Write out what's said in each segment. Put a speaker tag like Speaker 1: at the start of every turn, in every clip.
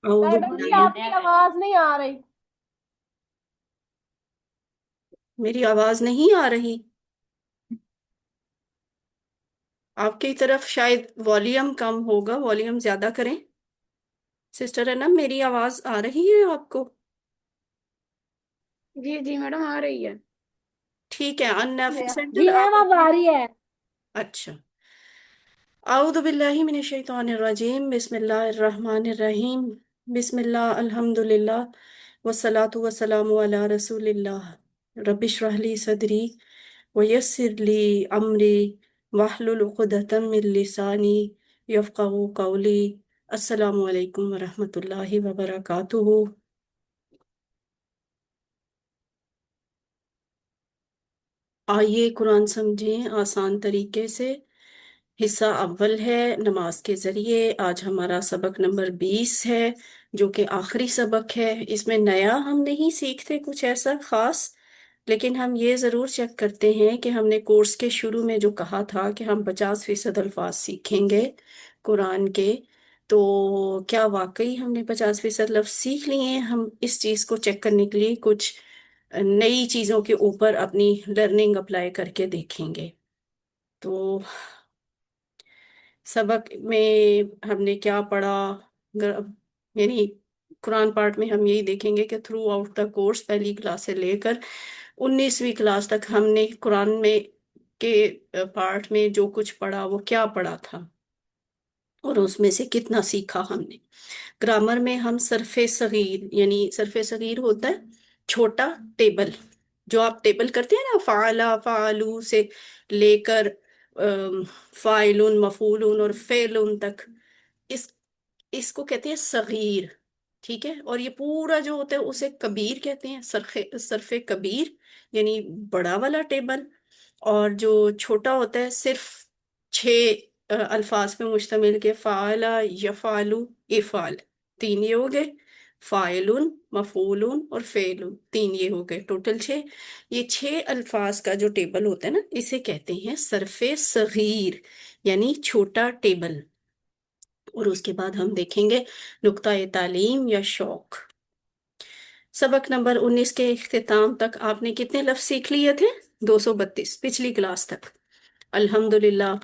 Speaker 1: अऊदु
Speaker 2: madam जी
Speaker 1: बिल्लाहि।
Speaker 2: आपकी आवाज नहीं आ रही।
Speaker 1: मेरी आवाज नहीं आ रही? आपकी तरफ शायद वॉल्यूम कम होगा, वॉल्यूम ज्यादा करें। सिस्टर है ना, मेरी आवाज आ रही है आपको?
Speaker 3: जी जी मैडम आ रही है।
Speaker 1: ठीक है, अननाफी सेंटर
Speaker 2: जी मैम
Speaker 1: आप
Speaker 2: अब
Speaker 1: अपने।
Speaker 2: आ रही है।
Speaker 1: अच्छा। आऊदु बिल्लाहि मिनश शैतानिर रजीम, बिस्मिल्लाहिर रहमानिर रहीम। बिस्मिल्लाह, अल्हम्दुलिल्लाह, वस्सलातु वस्सलामु अला रसूलिल्लाह। रब्बिश्रह ली सदरी वयस्सिर ली अमरी वाहलुल उक़दतम मिन लिसानी यफ़क़हू क़ौली। अस्सलामु अलैकुम वरहमतुल्लाहि वबरकातुहू। आइए कुरान समझें आसान तरीके से। हिस्सा अव्वल है नमाज के जरिए। आज हमारा सबक नंबर 20 है, जो कि आखिरी सबक है। इसमें नया हम नहीं सीखते कुछ ऐसा खास, लेकिन हम ये ज़रूर चेक करते हैं कि हमने कोर्स के शुरू में जो कहा था कि हम 50% अल्फाज सीखेंगे कुरान के, तो क्या वाकई हमने 50% लफ्ज सीख लिए हैं? हम इस चीज़ को चेक करने के लिए कुछ नई चीज़ों के ऊपर अपनी लर्निंग अप्लाई करके देखेंगे। तो सबक में हमने क्या पढ़ा, यानी कुरान पार्ट में हम यही देखेंगे कि थ्रू आउट द कोर्स, पहली क्लास से लेकर 19वीं क्लास तक हमने कुरान में के पार्ट में जो कुछ पढ़ा वो क्या पढ़ा था और उसमें से कितना सीखा हमने। ग्रामर में हम सरफे सगीर, यानी सरफे सगीर होता है छोटा टेबल, जो आप टेबल करते हैं ना, फाला फालू से लेकर फाइलुन मफूलुन और फेलुन तक, इस इसको कहते हैं सगीर। ठीक है, और ये पूरा जो होता है उसे कबीर कहते हैं, सरफे कबीर, यानी बड़ा वाला टेबल। और जो छोटा होता है सिर्फ 6 अल्फाज पे मुश्तमिल के फाला यफालू इफाल, 3 ये हो गए। फाइलुन मफूलुन और फेलुन, 3 ये हो गए, टोटल 6। ये 6 अल्फाज का जो टेबल होता है ना, इसे कहते हैं सरफे सगीर, यानी छोटा टेबल। और उसके बाद हम देखेंगे नुक्ता तालीम या शौक। सबक नंबर 19 के इख्तिताम तक आपने कितने लफ्ज सीख लिए थे? 232 पिछली क्लास तक। अल्हम्दुलिल्लाह,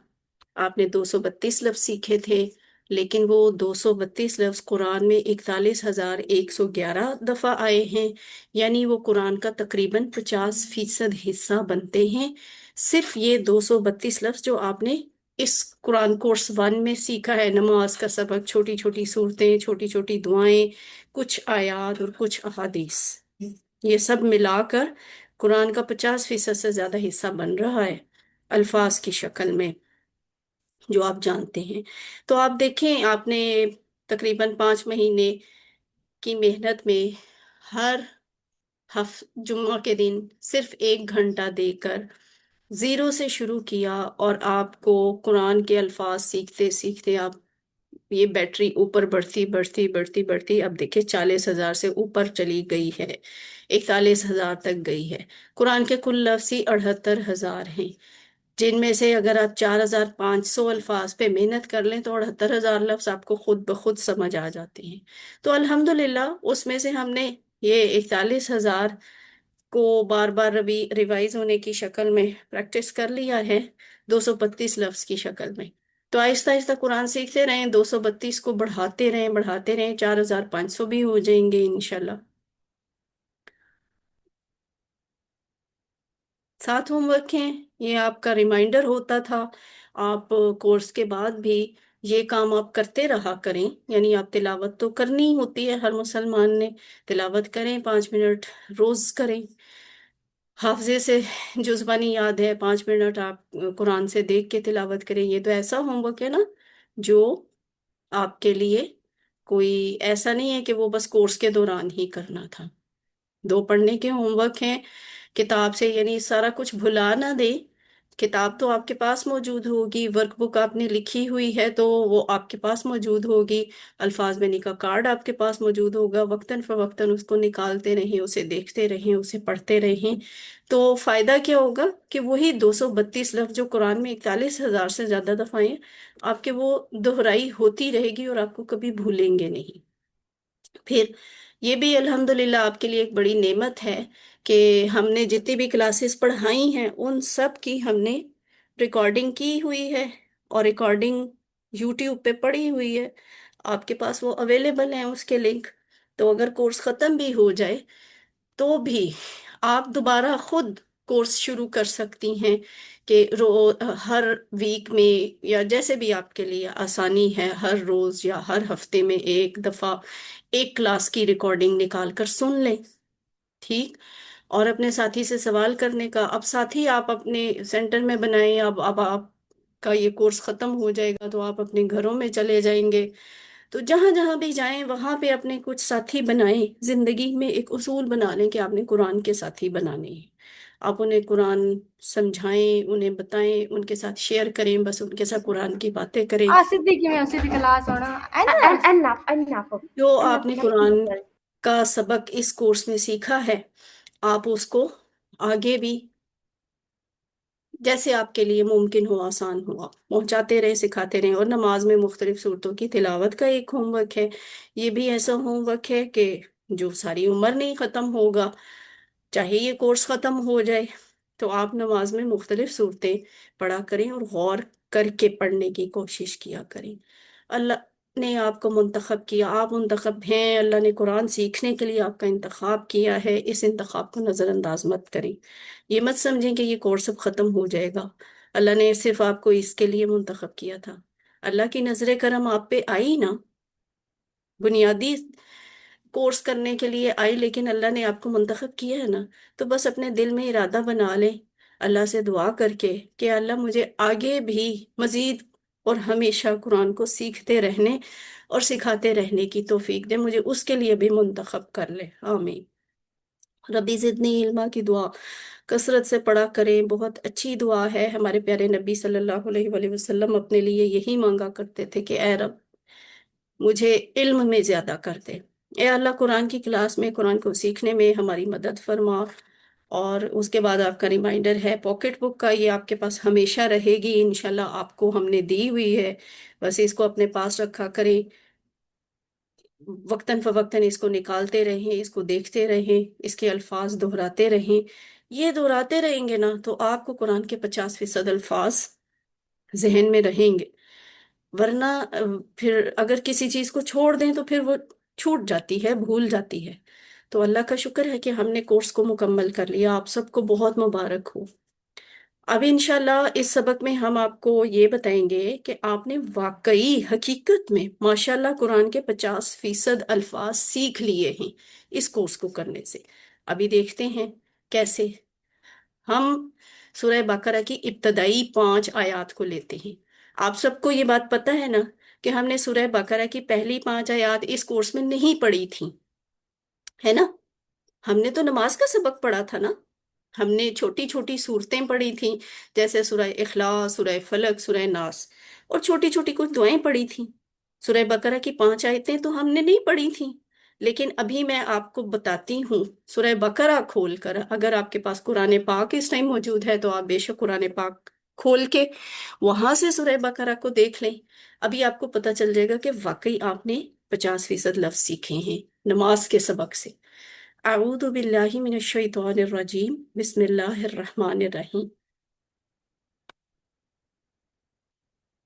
Speaker 1: आपने 232 लफ्ज सीखे थे। लेकिन वो 232 लफ्ज कुरान में 41,111 दफा आए हैं, यानी वो कुरान का तकरीबन 50% हिस्सा बनते हैं। सिर्फ ये 232 लफ्ज जो आपने इस कुरान कोर्स 1 में सीखा है, नमाज का सबक, छोटी छोटी सूरतें, छोटी छोटी दुआएं, कुछ आयात और कुछ अहादीस, ये सब मिलाकर कुरान का 50% से ज्यादा हिस्सा बन रहा है अल्फाज की शक्ल में, जो आप जानते हैं। तो आप देखें, आपने तकरीबन 5 महीने की मेहनत में हर हफ जुम्मा के दिन सिर्फ 1 घंटा देकर जीरो से शुरू किया, और आपको कुरान के अल्फाज सीखते सीखते आप, ये बैटरी ऊपर बढ़ती बढ़ती बढ़ती बढ़ती अब देखिए 40,000 से ऊपर चली गई है, 41,000 तक गई है। कुरान के कुल लफ्ज ही 78,000 हैं, जिनमें से अगर आप 4,500 अल्फाज पे मेहनत कर लें तो 78,000 लफ्ज आपको खुद ब खुद समझ आ जाते हैं। तो अल्हम्दुलिल्लाह, उसमें से हमने ये 41,000 को बार बार रिवाइज होने की शक्ल में प्रैक्टिस कर लिया है, 232 लफ्ज की शक्ल में। तो आहिस्ता आहिस्ता कुरान सीखते रहें, 232 को बढ़ाते रहें, 4,500 भी हो जाएंगे इंशाल्लाह। साथ होमवर्क है, ये आपका रिमाइंडर होता था। आप कोर्स के बाद भी ये काम आप करते रहा करें, यानी आप तिलावत तो करनी ही होती है, हर मुसलमान ने तिलावत करें, 5 मिनट रोज करें। हाफजे से जो ज़बानी याद है, 5 मिनट आप कुरान से देख के तिलावत करें। ये तो ऐसा होमवर्क है ना, जो आपके लिए कोई ऐसा नहीं है कि वो बस कोर्स के दौरान ही करना था। 2 पढ़ने के होमवर्क हैं किताब से, यानी सारा कुछ भुला ना दे। किताब तो आपके पास मौजूद होगी, वर्कबुक आपने लिखी हुई है तो वो आपके पास मौजूद होगी, अल्फाज बेनी का कार्ड आपके पास मौजूद होगा। वक्तन फवक्तन उसको निकालते रहें, उसे देखते रहें, उसे पढ़ते रहें। तो फायदा क्या होगा कि वही 232 लफ्ज जो कुरान में 41,000 से ज्यादा दफा हैं, आपके वो दोहराई होती रहेगी और आपको कभी भूलेंगे नहीं। پھر یہ بھی الحمدللہ آپ کے لیے ایک بڑی نعمت ہے کہ ہم نے جتنی بھی کلاسز پڑھائی ہیں ان سب کی ہم نے ریکارڈنگ کی ہوئی ہے، اور ریکارڈنگ یوٹیوب پہ پڑی ہوئی ہے، آپ کے پاس وہ اویلیبل ہیں اس کے لنک۔ تو اگر کورس ختم بھی ہو جائے تو بھی آپ دوبارہ خود کورس شروع کر سکتی ہیں، کہ ہر ویک میں یا جیسے بھی آپ کے لیے آسانی ہے، ہر روز یا ہر ہفتے میں ایک دفعہ ایک کلاس کی ریکارڈنگ نکال کر سن لیں، ٹھیک؟ اور اپنے ساتھی سے سوال کرنے کا، اب ساتھی آپ اپنے سینٹر میں بنائیں، اب آپ کا یہ کورس ختم ہو جائے گا تو آپ اپنے گھروں میں چلے جائیں گے، تو جہاں جہاں بھی جائیں وہاں پہ اپنے کچھ ساتھی بنائیں، زندگی میں ایک اصول بنا لیں کہ آپ نے قرآن کے ساتھی بنانے ہیں، آپ انہیں قرآن سمجھائیں، انہیں بتائیں، ان کے ساتھ شیئر کریں، بس ان کے ساتھ قرآن کی باتیں کریں۔
Speaker 2: صدیقی میں اسی کلاس ہونا
Speaker 1: جو آپ نے قرآن کا سبق اس کورس میں سیکھا ہے، آپ اس کو آگے بھی جیسے آپ کے لیے ممکن ہو، آسان ہو، آپ پہنچاتے رہیں، سکھاتے رہیں۔ اور نماز میں مختلف صورتوں کی تلاوت کا ایک ہوم ورک ہے، یہ بھی ایسا ہوم ورک ہے کہ جو ساری عمر نہیں ختم ہوگا، چاہے یہ کورس ختم ہو جائے تو آپ نماز میں مختلف صورتیں پڑھا کریں اور غور کر کے پڑھنے کی کوشش کیا کریں۔ اللہ نے آپ کو منتخب کیا، آپ منتخب ہیں، اللہ نے قرآن سیکھنے کے لیے آپ کا انتخاب کیا ہے، اس انتخاب کو نظر انداز مت کریں۔ یہ مت سمجھیں کہ یہ کورس اب ختم ہو جائے گا، اللہ نے صرف آپ کو اس کے لیے منتخب کیا تھا۔ اللہ کی نظر کرم آپ پہ آئی نا، بنیادی کورس کرنے کے لیے آئی، لیکن اللہ نے آپ کو منتخب کیا ہے نا، تو بس اپنے دل میں ارادہ بنا لیں اللہ سے دعا کر کے کہ اللہ مجھے آگے بھی مزید اور ہمیشہ قرآن کو سیکھتے رہنے اور سکھاتے رہنے کی توفیق دے، مجھے اس کے لیے بھی منتخب کر لے، آمین۔ ربی زدنی علما کی دعا کثرت سے پڑھا کریں، بہت اچھی دعا ہے۔ ہمارے پیارے نبی صلی اللہ علیہ وآلہ وسلم اپنے لیے یہی مانگا کرتے تھے کہ اے رب مجھے علم میں زیادہ کر دے، اے اللہ قرآن کی کلاس میں، قرآن کو سیکھنے میں ہماری مدد فرما۔ اور اس کے بعد آپ کا ریمائنڈر ہے پاکٹ بک کا، یہ آپ کے پاس ہمیشہ رہے گی انشاءاللہ، آپ کو ہم نے دی ہوئی ہے، بس اس کو اپنے پاس رکھا کریں، وقتاً فوقتاً اس کو نکالتے رہیں، اس کو دیکھتے رہیں، اس کے الفاظ دہراتے رہیں۔ یہ دہراتے رہیں گے نا تو آپ کو قرآن کے 50% الفاظ ذہن میں رہیں گے، ورنہ پھر اگر کسی چیز کو چھوڑ دیں تو پھر وہ چھوٹ جاتی ہے، بھول جاتی ہے۔ تو اللہ کا شکر ہے کہ ہم نے کورس کو مکمل کر لیا، آپ سب کو بہت مبارک ہو۔ اب انشاءاللہ اس سبق میں ہم آپ کو یہ بتائیں گے کہ آپ نے واقعی حقیقت میں ماشاءاللہ قرآن کے 50% الفاظ سیکھ لیے ہیں اس کورس کو کرنے سے۔ ابھی دیکھتے ہیں کیسے۔ ہم سورہ بقرہ کی ابتدائی 5 آیات کو لیتے ہیں۔ آپ سب کو یہ بات پتہ ہے نا کہ ہم نے سورہ بقرہ کی پہلی 5 آیات اس کورس میں نہیں پڑھی تھی، ہے نا؟ ہم نے تو نماز کا سبق پڑھا تھا نا، ہم نے چھوٹی چھوٹی صورتیں پڑھی تھیں، جیسے سورہ اخلاص، سورہ فلق، سورہ ناس، اور چھوٹی چھوٹی کچھ دعائیں پڑھی تھیں۔ سورہ بقرہ کی 5 آیتیں تو ہم نے نہیں پڑھی تھیں، لیکن ابھی میں آپ کو بتاتی ہوں سورہ بقرہ کھول کر۔ اگر آپ کے پاس قرآن پاک اس ٹائم موجود ہے تو آپ بے شک قرآن پاک کھول کے وہاں سے سورہ بقرہ کو دیکھ لیں، ابھی آپ کو پتہ چل جائے گا کہ واقعی آپ نے 50% لفظ سیکھے ہیں نماز کے سبق سے۔ اعوذ باللہ من الشیطان الرجیم، بسم اللہ الرحمن الرحیم۔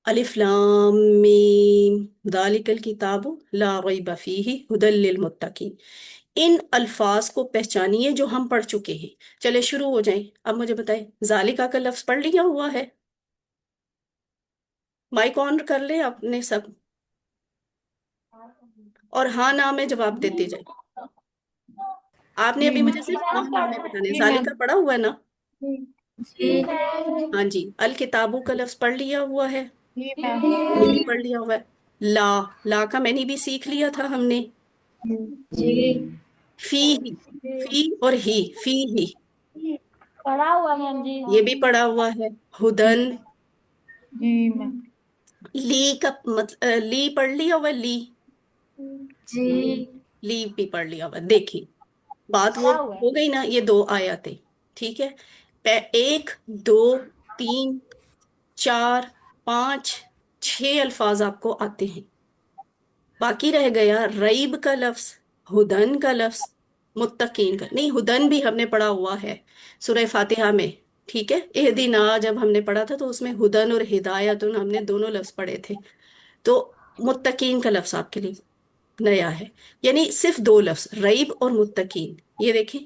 Speaker 1: الف لام میم ذالک الکتاب لا ریب فیہ ھدی للمتقین۔ ان الفاظ کو پہچانیے جو ہم پڑھ چکے ہیں۔ چلے شروع ہو جائیں، اب مجھے بتائیں ذالکا کا لفظ پڑھ لیا ہوا ہے؟ مائک آن کر لیں آپ نے سب، اور ہاں نا میں جواب دیتے جائیں۔ آپ نے ابھی مجھے صرف ہاں نا میں بتانا ہے، ذالکا پڑھا ہوا ہے نا؟ ہاں جی۔ الکتابو کا لفظ پڑھ لیا ہوا ہے؟ یہ بھی پڑھ لیا ہوا ہے۔ لا، لا کا میں نے بھی سیکھ لیا تھا ہم نے۔ فی، فی اور ہی، فی ہی،
Speaker 2: پڑھا ہوا میم جی۔
Speaker 1: یہ بھی پڑھا ہوا ہے۔ ہدن،
Speaker 2: جی میم۔
Speaker 1: لی کا لی پڑھ لیا ہوا ہے، لی،
Speaker 2: جی
Speaker 1: لی بھی پڑھ لیا ہوا ہے۔ دیکھیں بات وہ
Speaker 2: پڑھا ہوا ہے۔
Speaker 1: ہو گئی نا، یہ 2 آیاتیں، ٹھیک ہے؟ 1 2 3 4 5 6 الفاظ آپ کو آتے ہیں، बाकी रह गया रईब का लफ्ज, हुदन का लफ्ज, मुत्तकीन का नहीं। हुदन भी हमने पढ़ा हुआ है सूरह फातिहा में, ठीक है। एहदिना जब हमने पढ़ा था तो उसमें हुदन और हिदायतुन हमने दोनों लफ्ज पढ़े थे। तो मुत्तकीन का लफ्ज आपके लिए नया है, यानी सिर्फ दो लफ्ज रईब और मुत्तकीन। ये देखें,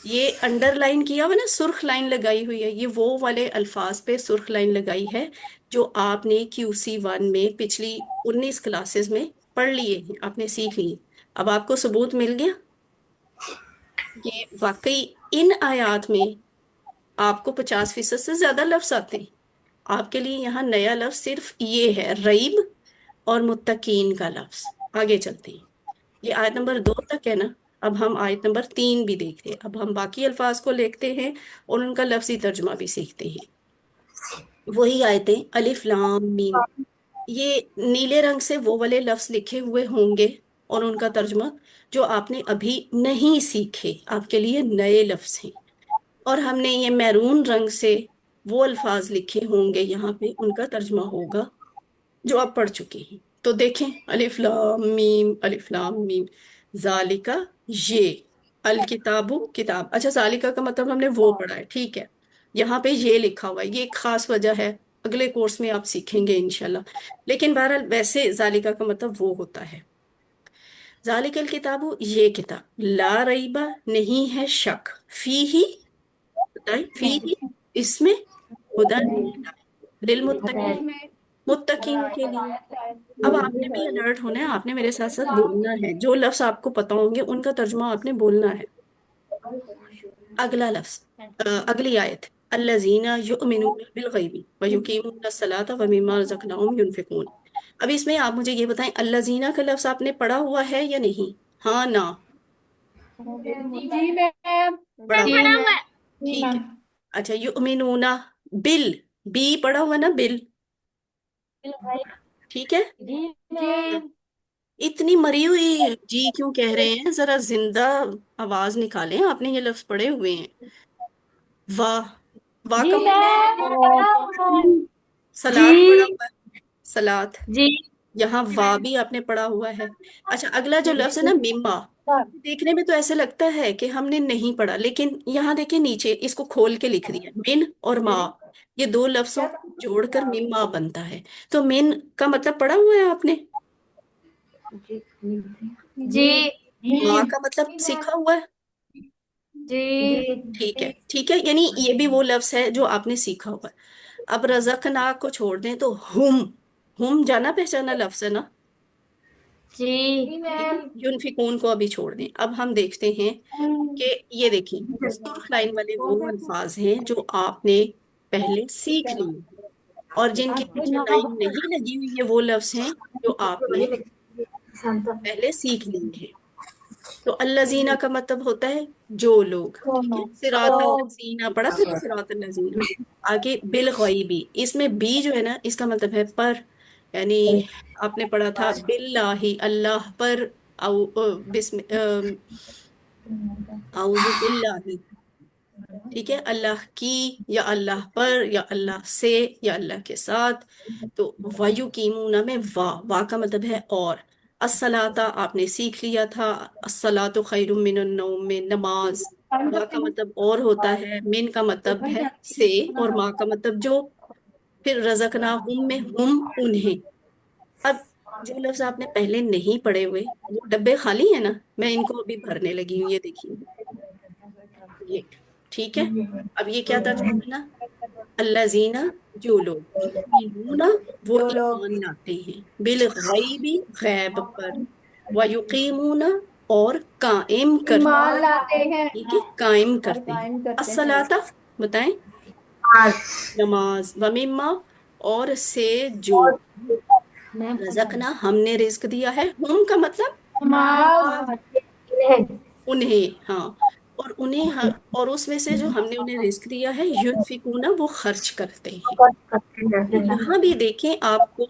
Speaker 1: ये अंडरलाइन किया हुआ ना, सुर्ख लाइन लगाई हुई है, ये वो वाले अल्फाज पे सुर्ख लाइन लगाई है जो आपने QC1 में पिछली 19 क्लासेस में पढ़ लिए हैं, आपने सीख लिए। अब आपको सबूत मिल गया कि वाकई इन आयात में आपको 50% से ज्यादा लफ्ज आते हैं। आपके लिए यहाँ नया लफ्ज सिर्फ ये है, रईब और मुत्तकीन का लफ्ज। आगे चलते हैं, ये आयत नंबर 2 तक है ना। अब हम आयत नंबर 3 भी देखते हैं। अब हम बाकी अल्फाज को लिखते हैं और उनका लफ्जी तर्जुमा भी सीखते हैं। वही आयतें, अलिफ लाम मीम, ये नीले रंग से वो वाले लफ्ज लिखे हुए होंगे और उनका तर्जुमा जो आपने अभी नहीं सीखे, आपके लिए नए लफ्ज हैं। और हमने ये मैरून रंग से वो अल्फाज लिखे होंगे, यहाँ पे उनका तर्जुमा होगा जो आप पढ़ चुके हैं। तो देखें, अलिफ लाम मीम, जालिका, ये, अल किताबु किताब। अच्छा, जालिका का मतलब हमने वो पढ़ा है, ठीक है। यहाँ पे ये लिखा हुआ है, ये एक खास वजह है, अगले कोर्स में आप सीखेंगे इंशाल्लाह। लेकिन बहरहाल वैसे जालिका का मतलब वो होता है। जालिकल किताबु, ये किताब, ला रईबा, नहीं है शक, फी ही, बताए, फी ही, इसमें, हुदन, लिल मुत्तकीन, मुत्तकीन के लिए। अब आपने भी अलर्ट होना है, आपने मेरे साथ साथ बोलना है, जो लफ्ज आपको पता होंगे उनका तर्जुमा आपने बोलना है। अगला लफ्ज, अगली आयत, अल्लज़ीना युमिनूना बिल गैबि व युकीमूना सलाता व मिम्मा रज़क़नाहुम युनफिकून। अब इसमें आप मुझे ये बताएं, अल्लज़ीना का लफ्ज आपने पढ़ा हुआ है या नहीं? हाँ ना?
Speaker 2: जी मैम।
Speaker 1: पढ़ा हुआ
Speaker 2: जी
Speaker 1: है,
Speaker 2: मैम। जी
Speaker 1: ठीक है।
Speaker 2: मैम।
Speaker 1: अच्छा, युमिनूना बिल, बी पढ़ा हुआ ना, बिल, ठीक है।
Speaker 2: जी मैम।
Speaker 1: इतनी मरी हुई जी क्यों कह रहे हैं, जरा जिंदा आवाज निकालें, आपने ये लफ्ज पढ़े हुए हैं। वाह, वाह
Speaker 2: जी
Speaker 1: का
Speaker 2: मैम।
Speaker 1: सलात पढ़ा
Speaker 2: जी।
Speaker 1: हुआ है, सलात,
Speaker 2: जी।
Speaker 1: यहाँ वाह भी आपने पढ़ा हुआ है। अच्छा, अगला जो लफ्ज है ना, मिम्मा, देखने में तो ऐसे लगता है कि हमने नहीं पढ़ा, लेकिन यहाँ देखिए नीचे इसको खोल के लिख दिया, मिन और माँ, ये दो लफ्जों को जोड़कर मिम्मा बनता है। तो मिन का मतलब पढ़ा हुआ है आपने,
Speaker 2: जी।
Speaker 1: माँ का मतलब सीखा हुआ है,
Speaker 2: जी।
Speaker 1: ठीक है, ठीक है, यानी ये भी वो लफ्ज है जो आपने सीखा हुआ है। अब रज़कना को छोड़ दें तो हुम जाना पहचाना लफ्ज है ना,
Speaker 2: जी
Speaker 1: ठीक है।
Speaker 2: मैम।
Speaker 1: युनफिकून को अभी छोड़ दें। अब हम देखते हैं कि ये देखिए, सुर्ख लाइन वाले वो अल्फाज हैं जो आपने पहले सीख लिए, और जिनके पीछे लाइन नहीं लगी हुई है वो लफ्ज हैं जो आपने पहले सीख लिए हैं। तो अल्लजीना का मतलब होता है जो लोग, ठीक है। सिरात अल्लजीना पढ़ा था ना, सिरात अल्लजीना। आगे बिल गैबी, इसमें बी जो है ना, इसका मतलब है पर, यानी आपने पढ़ा था बिल्लाही, अल्लाह पर, आउज़ु बिल्लाही, ठीक है, अल्लाह की, या अल्लाह पर, या अल्लाह से, या अल्लाह के साथ। तो वायु कीमूना में वाह का मतलब है और। अस्सलाता आपने सीख लिया था, अस्सलातु खैरुम मिनन नौम में नमाज, वाह का मतलब और होता है, मिन का मतलब है से, और माँ का मतलब जो। फिर रज़कना हुम में हुम उन्हें। अब जो लफ्ज आपने पहले नहीं पढ़े हुए, वो डब्बे खाली है ना, मैं इनको अभी भरने लगी हूँ, ये देखिए, ये, ठीक है। अब ये क्या तर्जुमा बना, अल्लाजीना, जो लोग, युमिनूना, वो ईमान लाते हैं, बिल गैबी, गैब पर, व युकीमूना, और कायम करते,
Speaker 2: ईमान लाते हैं।
Speaker 1: ठीक है, कायम
Speaker 2: और
Speaker 1: करते हैं।
Speaker 2: कायम करते हैं।
Speaker 1: अस्सलाता, बताएं, नमाज, व मिम्मा, और से जो, रज़कना हमने रिस्क दिया है, हम का मतलब
Speaker 2: नमाज।
Speaker 1: उन्हें, हाँ, और उन्हें, हाँ, और उसमें से जो हमने उन्हें रिस्क दिया है, युनफिकूना, वो खर्च करते हैं। तो यहाँ भी देखें, आपको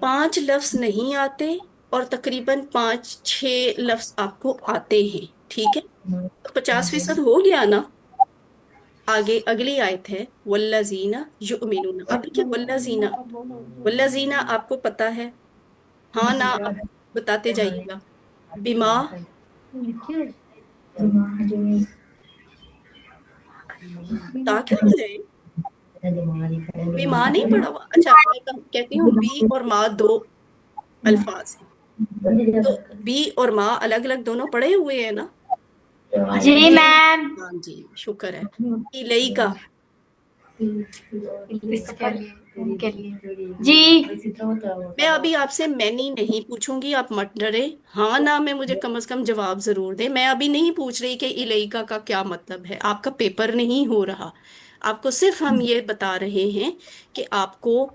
Speaker 1: पांच लफ्ज नहीं आते और तकरीबन पांच छह लफ्ज आपको आते हैं, ठीक है। तो 50% हो गया ना। आगे अगली आयत है वल्लजीना युमिनून। अब देखिए वल्लजीना, वल्लजीना आपको पता है, हाँ ना आप बताते जाइएगा। बिमा, ता क्यों हो जाए? बिमा नहीं पढ़ा हुआ? अच्छा मैं कहती हूँ बी और माँ दो अल्फाज हैं, तो बी और माँ अलग अलग दोनों पढ़े हुए हैं ना?
Speaker 2: जी मैम।
Speaker 1: हाँ जी, शुक्र है। इलई का,
Speaker 2: इसके लिए, उनके लिए जी।
Speaker 1: मैं अभी आपसे मैनी नहीं पूछूंगी, आप मत डरे। हाँ ना में मुझे कम से कम जवाब जरूर दें। मैं अभी नहीं पूछ रही कि इलेइका का क्या मतलब है, आपका पेपर नहीं हो रहा। आपको सिर्फ हम ये बता रहे हैं कि आपको,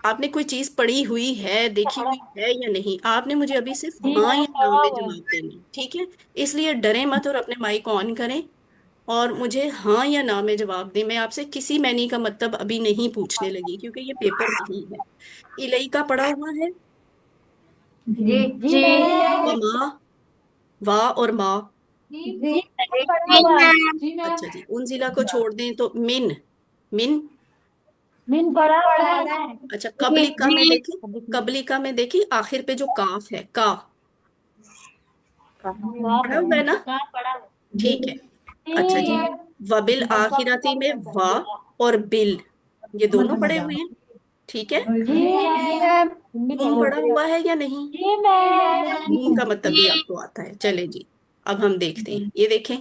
Speaker 1: आपने कोई चीज पढ़ी हुई है, देखी हुई है या नहीं। आपने मुझे अभी सिर्फ
Speaker 2: जी
Speaker 1: हाँ
Speaker 2: मैम
Speaker 1: या ना
Speaker 2: पढ़ा
Speaker 1: में
Speaker 2: हुआ है।
Speaker 1: जवाब देना है, ठीक है? इसलिए डरे मत और अपने माइक ऑन करें और मुझे हाँ या ना में जवाब दें। मैं आपसे किसी मैनी का मतलब अभी नहीं पूछने लगी क्योंकि ये पेपर नहीं है। इलेइका पढ़ा हुआ है?
Speaker 2: जी जी मैम।
Speaker 1: वमा, वाह और माँ।
Speaker 2: जी पढ़ा हुआ है। जी मैम।
Speaker 1: अच्छा जी, उन जिला को छोड़ दें तो मिन, मिन।
Speaker 2: मिन पढ़ा हुआ है।
Speaker 1: अच्छा
Speaker 2: जी
Speaker 1: कबलिका में
Speaker 2: जी।
Speaker 1: देखी, कबलिका में देखी आखिर पे जो काफ है का,
Speaker 2: कहाँ
Speaker 1: पढ़ा
Speaker 2: पढ़ा
Speaker 1: हुआ है
Speaker 2: है?
Speaker 1: ना?
Speaker 2: कहाँ पढ़ा है?
Speaker 1: ठीक है। अच्छा जी,
Speaker 2: जी।
Speaker 1: वबिल आखिरती में वा और बिल, ये दोनों पढ़े हुए हैं, ठीक है?
Speaker 2: जी मैम।
Speaker 1: हुम पढ़ा हुआ है या नहीं?
Speaker 2: जी मैम।
Speaker 1: हुम का मतलब भी आपको आता है, चले जी। अब हम देखते हैं, ये देखें,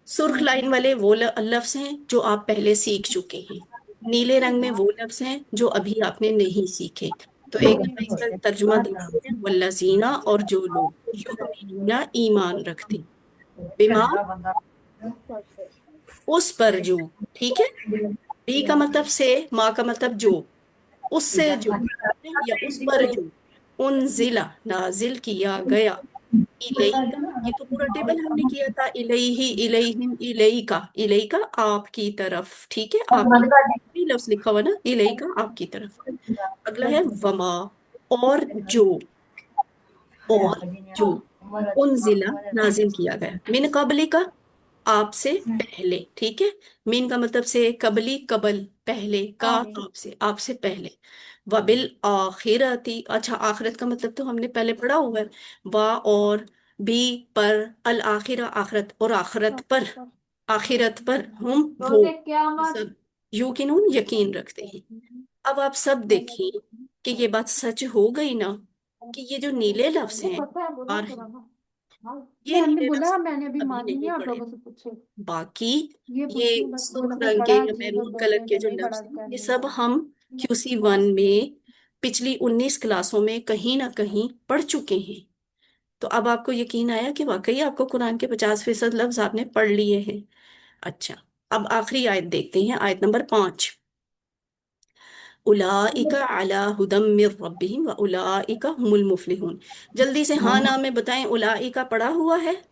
Speaker 1: सुर्ख लाइन वाले वो लफ्ज हैं जो आप पहले सीख चुके हैं, नीले रंग में वो लफ्ज हैं जो अभी आपने नहीं सीखे। तो एक दफा इसका तर्जुमा देखते हैं, वल्लजीना, और जो लोग युमिनूना ईमान रखते, बिमा उस पर जो, ठीक है? बी का मतलब से, माँ का मतलब जो, उससे जो, या उस पर जो, उन जिला नाजिल किया गया, इलई का, ये तो पूरा टेबल हमने किया था, इलैहि इलैहिम इलई का, इलई का आपकी तरफ, ठीक है? आपकी, भी लफ्ज लिखा हुआ ना, इलई का आपकी तरफ। अगला है वमा, और जो, और जो, उन जिला नाजिल किया गया, मिन कबली का, आपसे पहले, ठीक है? मीन का मतलब से, कबली कबल पहले, का आपसे, आपसे पहले। वबिल आखिरती, अच्छा आखिरत का मतलब तो हमने पहले पढ़ा हुआ है, वा और बी पर, अल आखिरा आखिरत, और आखिरत पर, आखिरत पर हम वो
Speaker 2: रोजे क्या मत।
Speaker 1: सब यकीनून यकीन रखते हैं। अब आप सब देखिए कि ये बात सच हो गई ना, कि ये जो नीले लफ्ज
Speaker 2: ये
Speaker 1: हैं
Speaker 2: पता है बोला
Speaker 1: बाहर
Speaker 2: तो
Speaker 1: हैं,
Speaker 2: रहा। हाँ।
Speaker 1: ये
Speaker 2: मैम ने
Speaker 1: नीले लफ्ज
Speaker 2: बोला, मैंने अभी
Speaker 1: अभी
Speaker 2: मानी नहीं,
Speaker 1: नहीं
Speaker 2: आप
Speaker 1: पढ़े।
Speaker 2: लोगों से पूछे।
Speaker 1: बाकी
Speaker 2: ये
Speaker 1: ये
Speaker 2: पूछी बस, बोला
Speaker 1: सुर्ख
Speaker 2: कोई
Speaker 1: रंग के
Speaker 2: पढ़ा
Speaker 1: या
Speaker 2: जी तो
Speaker 1: मैरून
Speaker 2: बोल
Speaker 1: कलर
Speaker 2: रहे
Speaker 1: के
Speaker 2: थे
Speaker 1: जो
Speaker 2: नहीं पढ़ा
Speaker 1: लफ्ज हैं,
Speaker 2: क्या
Speaker 1: ये
Speaker 2: नहीं
Speaker 1: सब
Speaker 2: पढ़ा।
Speaker 1: हम QC1 में पिछली 19 क्लासों में कहीं ना कहीं पढ़ चुके हैं। तो अब आपको यकीन आया कि वाकई आपको कुरान के 50% लफ्ज आपने पढ़ लिए हैं। अच्छा, अब आखिरी आयत देखते हैं, आयत नंबर 5। उलाइका अला हुदम मिर रब्बिहिम व उलाइका हुमुल मुफलिहून। जल्दी से हाँ ना में बताएं, उलाइका पढ़ा हुआ है?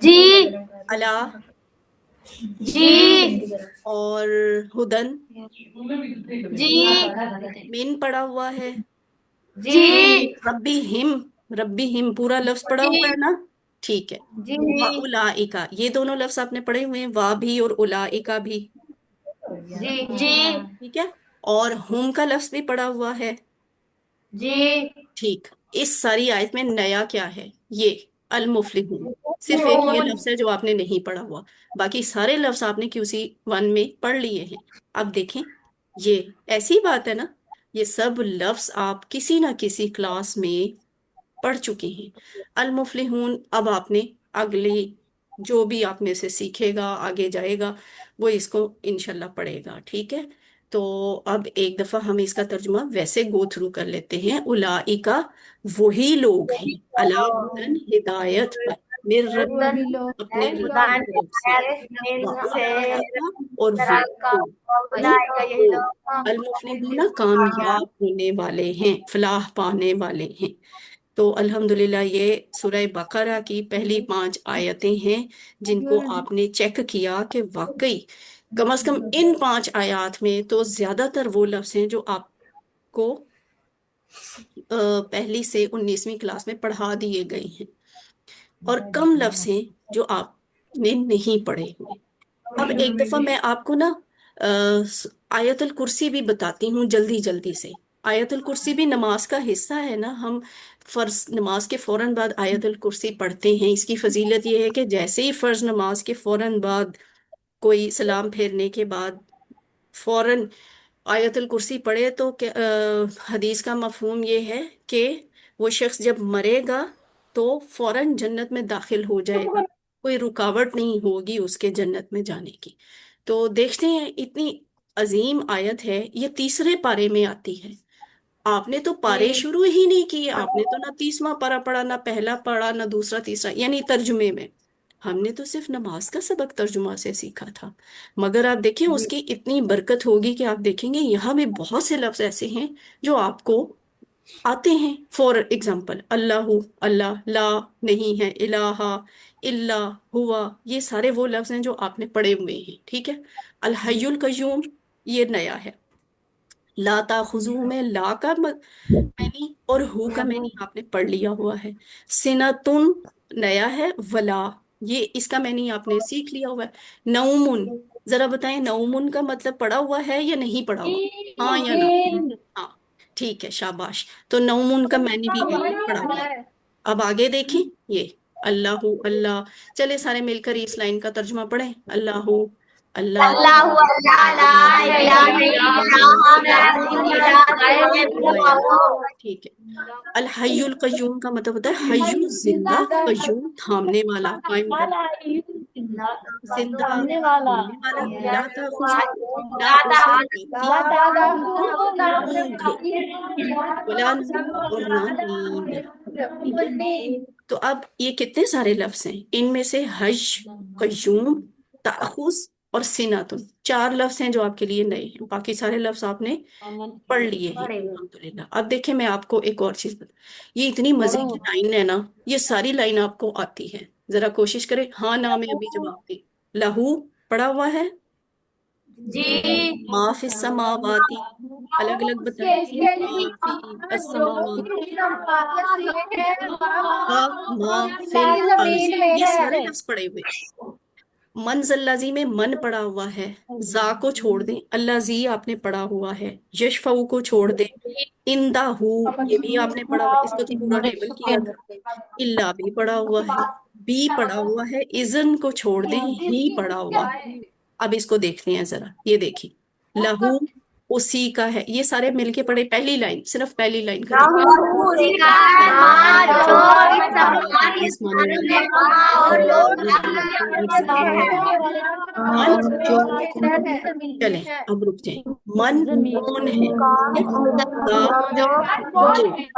Speaker 2: जी
Speaker 1: अला
Speaker 2: जी
Speaker 1: और हुदन,
Speaker 2: जी
Speaker 1: मिन पढ़ा हुआ है,
Speaker 2: जी
Speaker 1: रब्बी हिम, रब्बी हिम पूरा लफ्ज पढ़ा हुआ है ना? ठीक है।
Speaker 2: जी
Speaker 1: वा उलाइका, ये दोनों लफ्ज आपने पढ़े हुए हैं, वा भी और उलाइका भी,
Speaker 2: जी जी
Speaker 1: ठीक है? और हुम का लफ्ज भी पढ़ा हुआ है,
Speaker 2: जी।
Speaker 1: ठीक। इस सारी आयत में नया क्या है? ये अल मुफलिहून, सिर्फ एक ये लफ्ज है जो आपने नहीं पढ़ा हुआ, बाकी सारे लफ्ज आपने QC1 में पढ़ लिए हैं। अब देखें, ये ऐसी बात है ना, ये सब लफ्ज आप किसी ना किसी क्लास में पढ़ चुके हैं। अल मुफलिहून अब आपने अगली, जो भी आप में से सीखेगा आगे जाएगा वो इसको इंशाल्लाह पढ़ेगा, ठीक है? तो अब एक दफा हम इसका तर्जुमा वैसे गो थ्रू कर लेते हैं। उलाइका वही लोग हैं, अला हुदन हिदायत पर, मेरे रब,
Speaker 2: वही लोग
Speaker 1: अपने रब की
Speaker 2: खुदा
Speaker 1: तरफ से, व
Speaker 2: से
Speaker 1: उलाइका, और वो
Speaker 2: का
Speaker 1: लोग, वही
Speaker 2: खुदाई का यही
Speaker 1: लोग,
Speaker 2: लोग।
Speaker 1: अल मुफलिहून कामयाब होने वाले हैं, फलाह पाने वाले हैं। तो अल्हम्दुलिल्लाह ये सूरह बकरा की पहली 5 आयतें हैं जिनको आपने चेक किया कि वाकई कम से कम इन 5 आयत में तो ज्यादातर वो लफ्ज हैं जो आपको पहली से 19वीं क्लास में पढ़ा दिए गए हैं, और कम लफ्ज हैं जो आपने नहीं पढ़े हुए। अब एक दफा मैं आपको ना आयतुल कुर्सी भी बताती हूँ जल्दी जल्दी से। आयतुल कुर्सी भी नमाज का हिस्सा है ना। हम फर्ज नमाज के फौरन बाद आयतुल कुर्सी पढ़ते हैं। इसकी फजीलत यह है कि जैसे ही फर्ज नमाज के फौरन बाद कोई सलाम फेरने के बाद फौरन आयतुल कुर्सी पढ़े तो हदीस का मफहूम ये है कि वो शख्स जब मरेगा तो फौरन जन्नत में दाखिल हो जाएगा। कोई रुकावट नहीं होगी उसके जन्नत में जाने की। तो देखते हैं, इतनी अजीम आयत है, ये तीसरे पारे में आती है। आपने तो पारे
Speaker 2: जी
Speaker 1: शुरू ही नहीं किए। आपने तो ना 30वां पारा पढ़ा, ना पहला पढ़ा, ना दूसरा तीसरा, यानी तर्जुमे में। हमने तो सिर्फ नमाज का सबक तर्जुमा से सीखा था। मगर आप देखें
Speaker 2: जी
Speaker 1: उसकी इतनी बरकत होगी कि आप देखेंगे यहाँ भी बहुत से लफ्ज ऐसे हैं जो आपको आते हैं। फॉर एग्जाम्पल अल्लाहु, अल्लाह, ला नहीं है, इलाहा, इल्ला, हुआ, ये सारे वो लफ्ज हैं जो आपने पढ़े हुए हैं। ठीक है। अल
Speaker 2: जी
Speaker 1: हय्युल कय्यूम, ये नया है। ला ताखुजू में ला का मैनी और हु का मैनी आपने पढ़ लिया हुआ है। सिनतुन नया है। वला, ये इसका मैनी आपने सीख लिया हुआ है। नऊमुन, जरा बताएं नऊमुन का मतलब पढ़ा हुआ है या नहीं पढ़ा हुआ? हाँ या ना?
Speaker 2: नींद
Speaker 1: हाँ, ठीक है, शाबाश। तो नऊमुन का मैनी भी आपने पढ़ा हुआ है। अब आगे देखें, ये अल्लाहु, अल्लाह। चले सारे मिलकर इस लाइन का तर्जुमा पढ़ें। अल्लाहु, अल्लाह,
Speaker 2: अल्लाहु अल्लाह ला इलाहा
Speaker 1: गया।
Speaker 2: इल्लल्लाह
Speaker 1: ठीक है। अल हय्युल कय्यूम का मतलब होता है हय्यु, जिंदा, कय्यूम थामने वाला, कायम कर, जिंदा
Speaker 2: सामने वाला
Speaker 1: थामने वाला। ला ताखुजू, ना उसे आती सिनतुन ऊंघ, वला नूम, और ना नींद। ठीक है। तो अब ये कितने सारे लफ्ज हैं, इनमें से हज, कय्यूम, ताखुज और सिनातुन, चार लफ्ज हैं जो आपके लिए नए हैं। बाकी सारे लफ्ज आपने पढ़ लिए हैं अल्हम्दुलिल्लाह। अब देखिए मैं आपको एक और चीज बता, ये इतनी मजे की लाइन है ना, ये सारी लाइन आपको आती है। जरा कोशिश करें हाँ ना में अभी जवाब दे। लहू पढ़ा हुआ है।
Speaker 2: जी
Speaker 1: मा फी समावाती, अलग अलग बताएं। मा फी अस्समावात, का मा फिल अर्ज,
Speaker 2: जमीन में
Speaker 1: ये सारे
Speaker 2: है
Speaker 1: लफ्ज पढ़े हुए। मन जल्लाजी में मन पड़ा हुआ है। जा को छोड़ दें, अल्लाह जी आपने पढ़ा हुआ है। यशफऊ को छोड़ दें, इंदा हु, ये भी आपने पढ़ा हुआ, इसको तो पूरा टेबल किया था। इल्ला भी पढ़ा हुआ है। बी पढ़ा हुआ है। इजन को छोड़ दें, ही पढ़ा हुआ है। अब इसको देखते हैं जरा, ये देखिए। लहू उसी का है, ये सारे मिलके पढ़े। पहली लाइन, सिर्फ पहली लाइन का देखिए। समा जो समावाती आसमानों वाला, और ला और जो ऊपर जमीनों वाला। मन, चले अब रुक जाए। मन कौन है? ठीक है। दा, जो,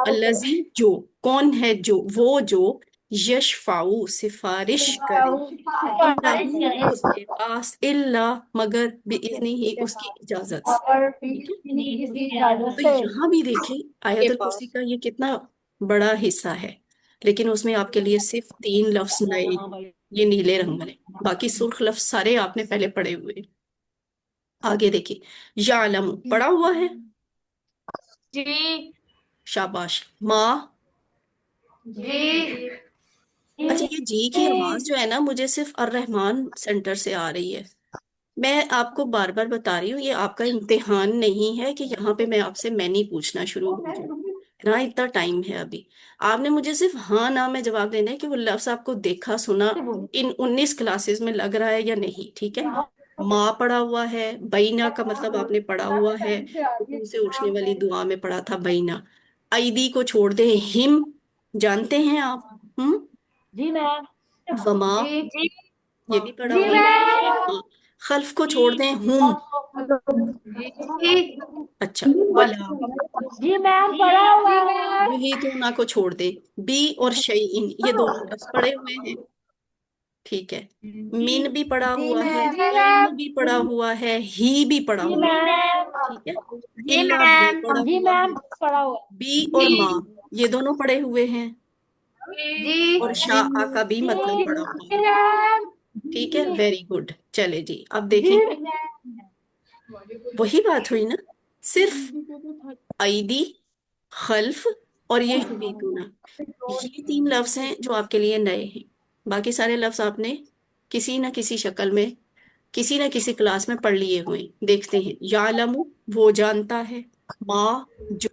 Speaker 1: अल्लजी जो, कौन है जो, वो जो, यशफाऊ सिफारिश करे, इंदहू उसके पास, इल्ला मगर, बिइज़्नि ही उसकी इजाजत से। ठीक है। तो यहाँ भी देखिए आयतुल कुर्सी का ये कितना बड़ा हिस्सा है, लेकिन उसमें आपके लिए सिर्फ 3 लफ्ज नए हैं, ये नीले रंग वाले। बाकी सुर्ख लफ्ज सारे आपने पहले पढ़े हुए हैं। आगे देखिए, यालम पढ़ा हुआ है।
Speaker 2: जी
Speaker 1: शाबाश। माँ,
Speaker 2: जी
Speaker 1: अच्छा ये जी की आवाज जो है ना, मुझे सिर्फ अर रहमान सेंटर से आ रही है। मैं आपको बार बार बता रही हूँ, ये आपका इम्तिहान नहीं है कि यहाँ पे मैं आपसे मैनी पूछना शुरू हो जाऊँ। ना इतना टाइम है अभी। आपने मुझे सिर्फ हाँ ना में जवाब देना है कि वो लफ्ज आपको देखा सुना इन 19 क्लासेस में लग रहा है या नहीं। ठीक है। माँ पढ़ा हुआ है। बैना का मतलब आपने पढ़ा हुआ है, रुकू से उठने वाली दुआ में पढ़ा था बैना। आईदी को छोड़ दे, हिम जानते हैं आप।
Speaker 2: जी मैम
Speaker 1: वमा,
Speaker 2: जी जी
Speaker 1: ये भी पढ़ा
Speaker 2: जी
Speaker 1: हुआ है।
Speaker 2: मैम
Speaker 1: हाँ, खल्फ को छोड़ दें, हुम।
Speaker 2: जी
Speaker 1: अच्छा, वला,
Speaker 2: जी मैम पढ़ा हुआ है
Speaker 1: युहीतूना को छोड़ दें। बी और शैइन, ये दोनों लफ्ज पढ़े हुए हैं। ठीक है। मिन भी पढ़ा
Speaker 2: जी
Speaker 1: हुआ है,
Speaker 2: मैम जी
Speaker 1: इन
Speaker 2: मैम
Speaker 1: भी पढ़ा हुआ है, ही भी पढ़ा
Speaker 2: जी
Speaker 1: हुआ है।
Speaker 2: मैम
Speaker 1: ठीक है।
Speaker 2: जी
Speaker 1: इल्ला भी पढ़ा
Speaker 2: मैम जी
Speaker 1: हुआ है।
Speaker 2: मैम पढ़ा हुआ
Speaker 1: बी और माँ, ये दोनों पढ़े हुए हैं।
Speaker 2: जी
Speaker 1: और
Speaker 2: जी
Speaker 1: शाह का भी मतलब पढ़ा हुआ है।
Speaker 2: मैम
Speaker 1: ठीक है, वेरी गुड। चले जी अब
Speaker 2: जी
Speaker 1: देखें, वही बात हुई ना, सिर्फ आईदी, खल्फ और ये युहीतूना, ये 3 लफ्ज हैं जो आपके लिए नए हैं। बाकी सारे लफ्ज आपने किसी ना किसी शक्ल में किसी न किसी क्लास में पढ़ लिए हुए हैं। देखते हैं। यालमु, वो जानता है। माँ, जो।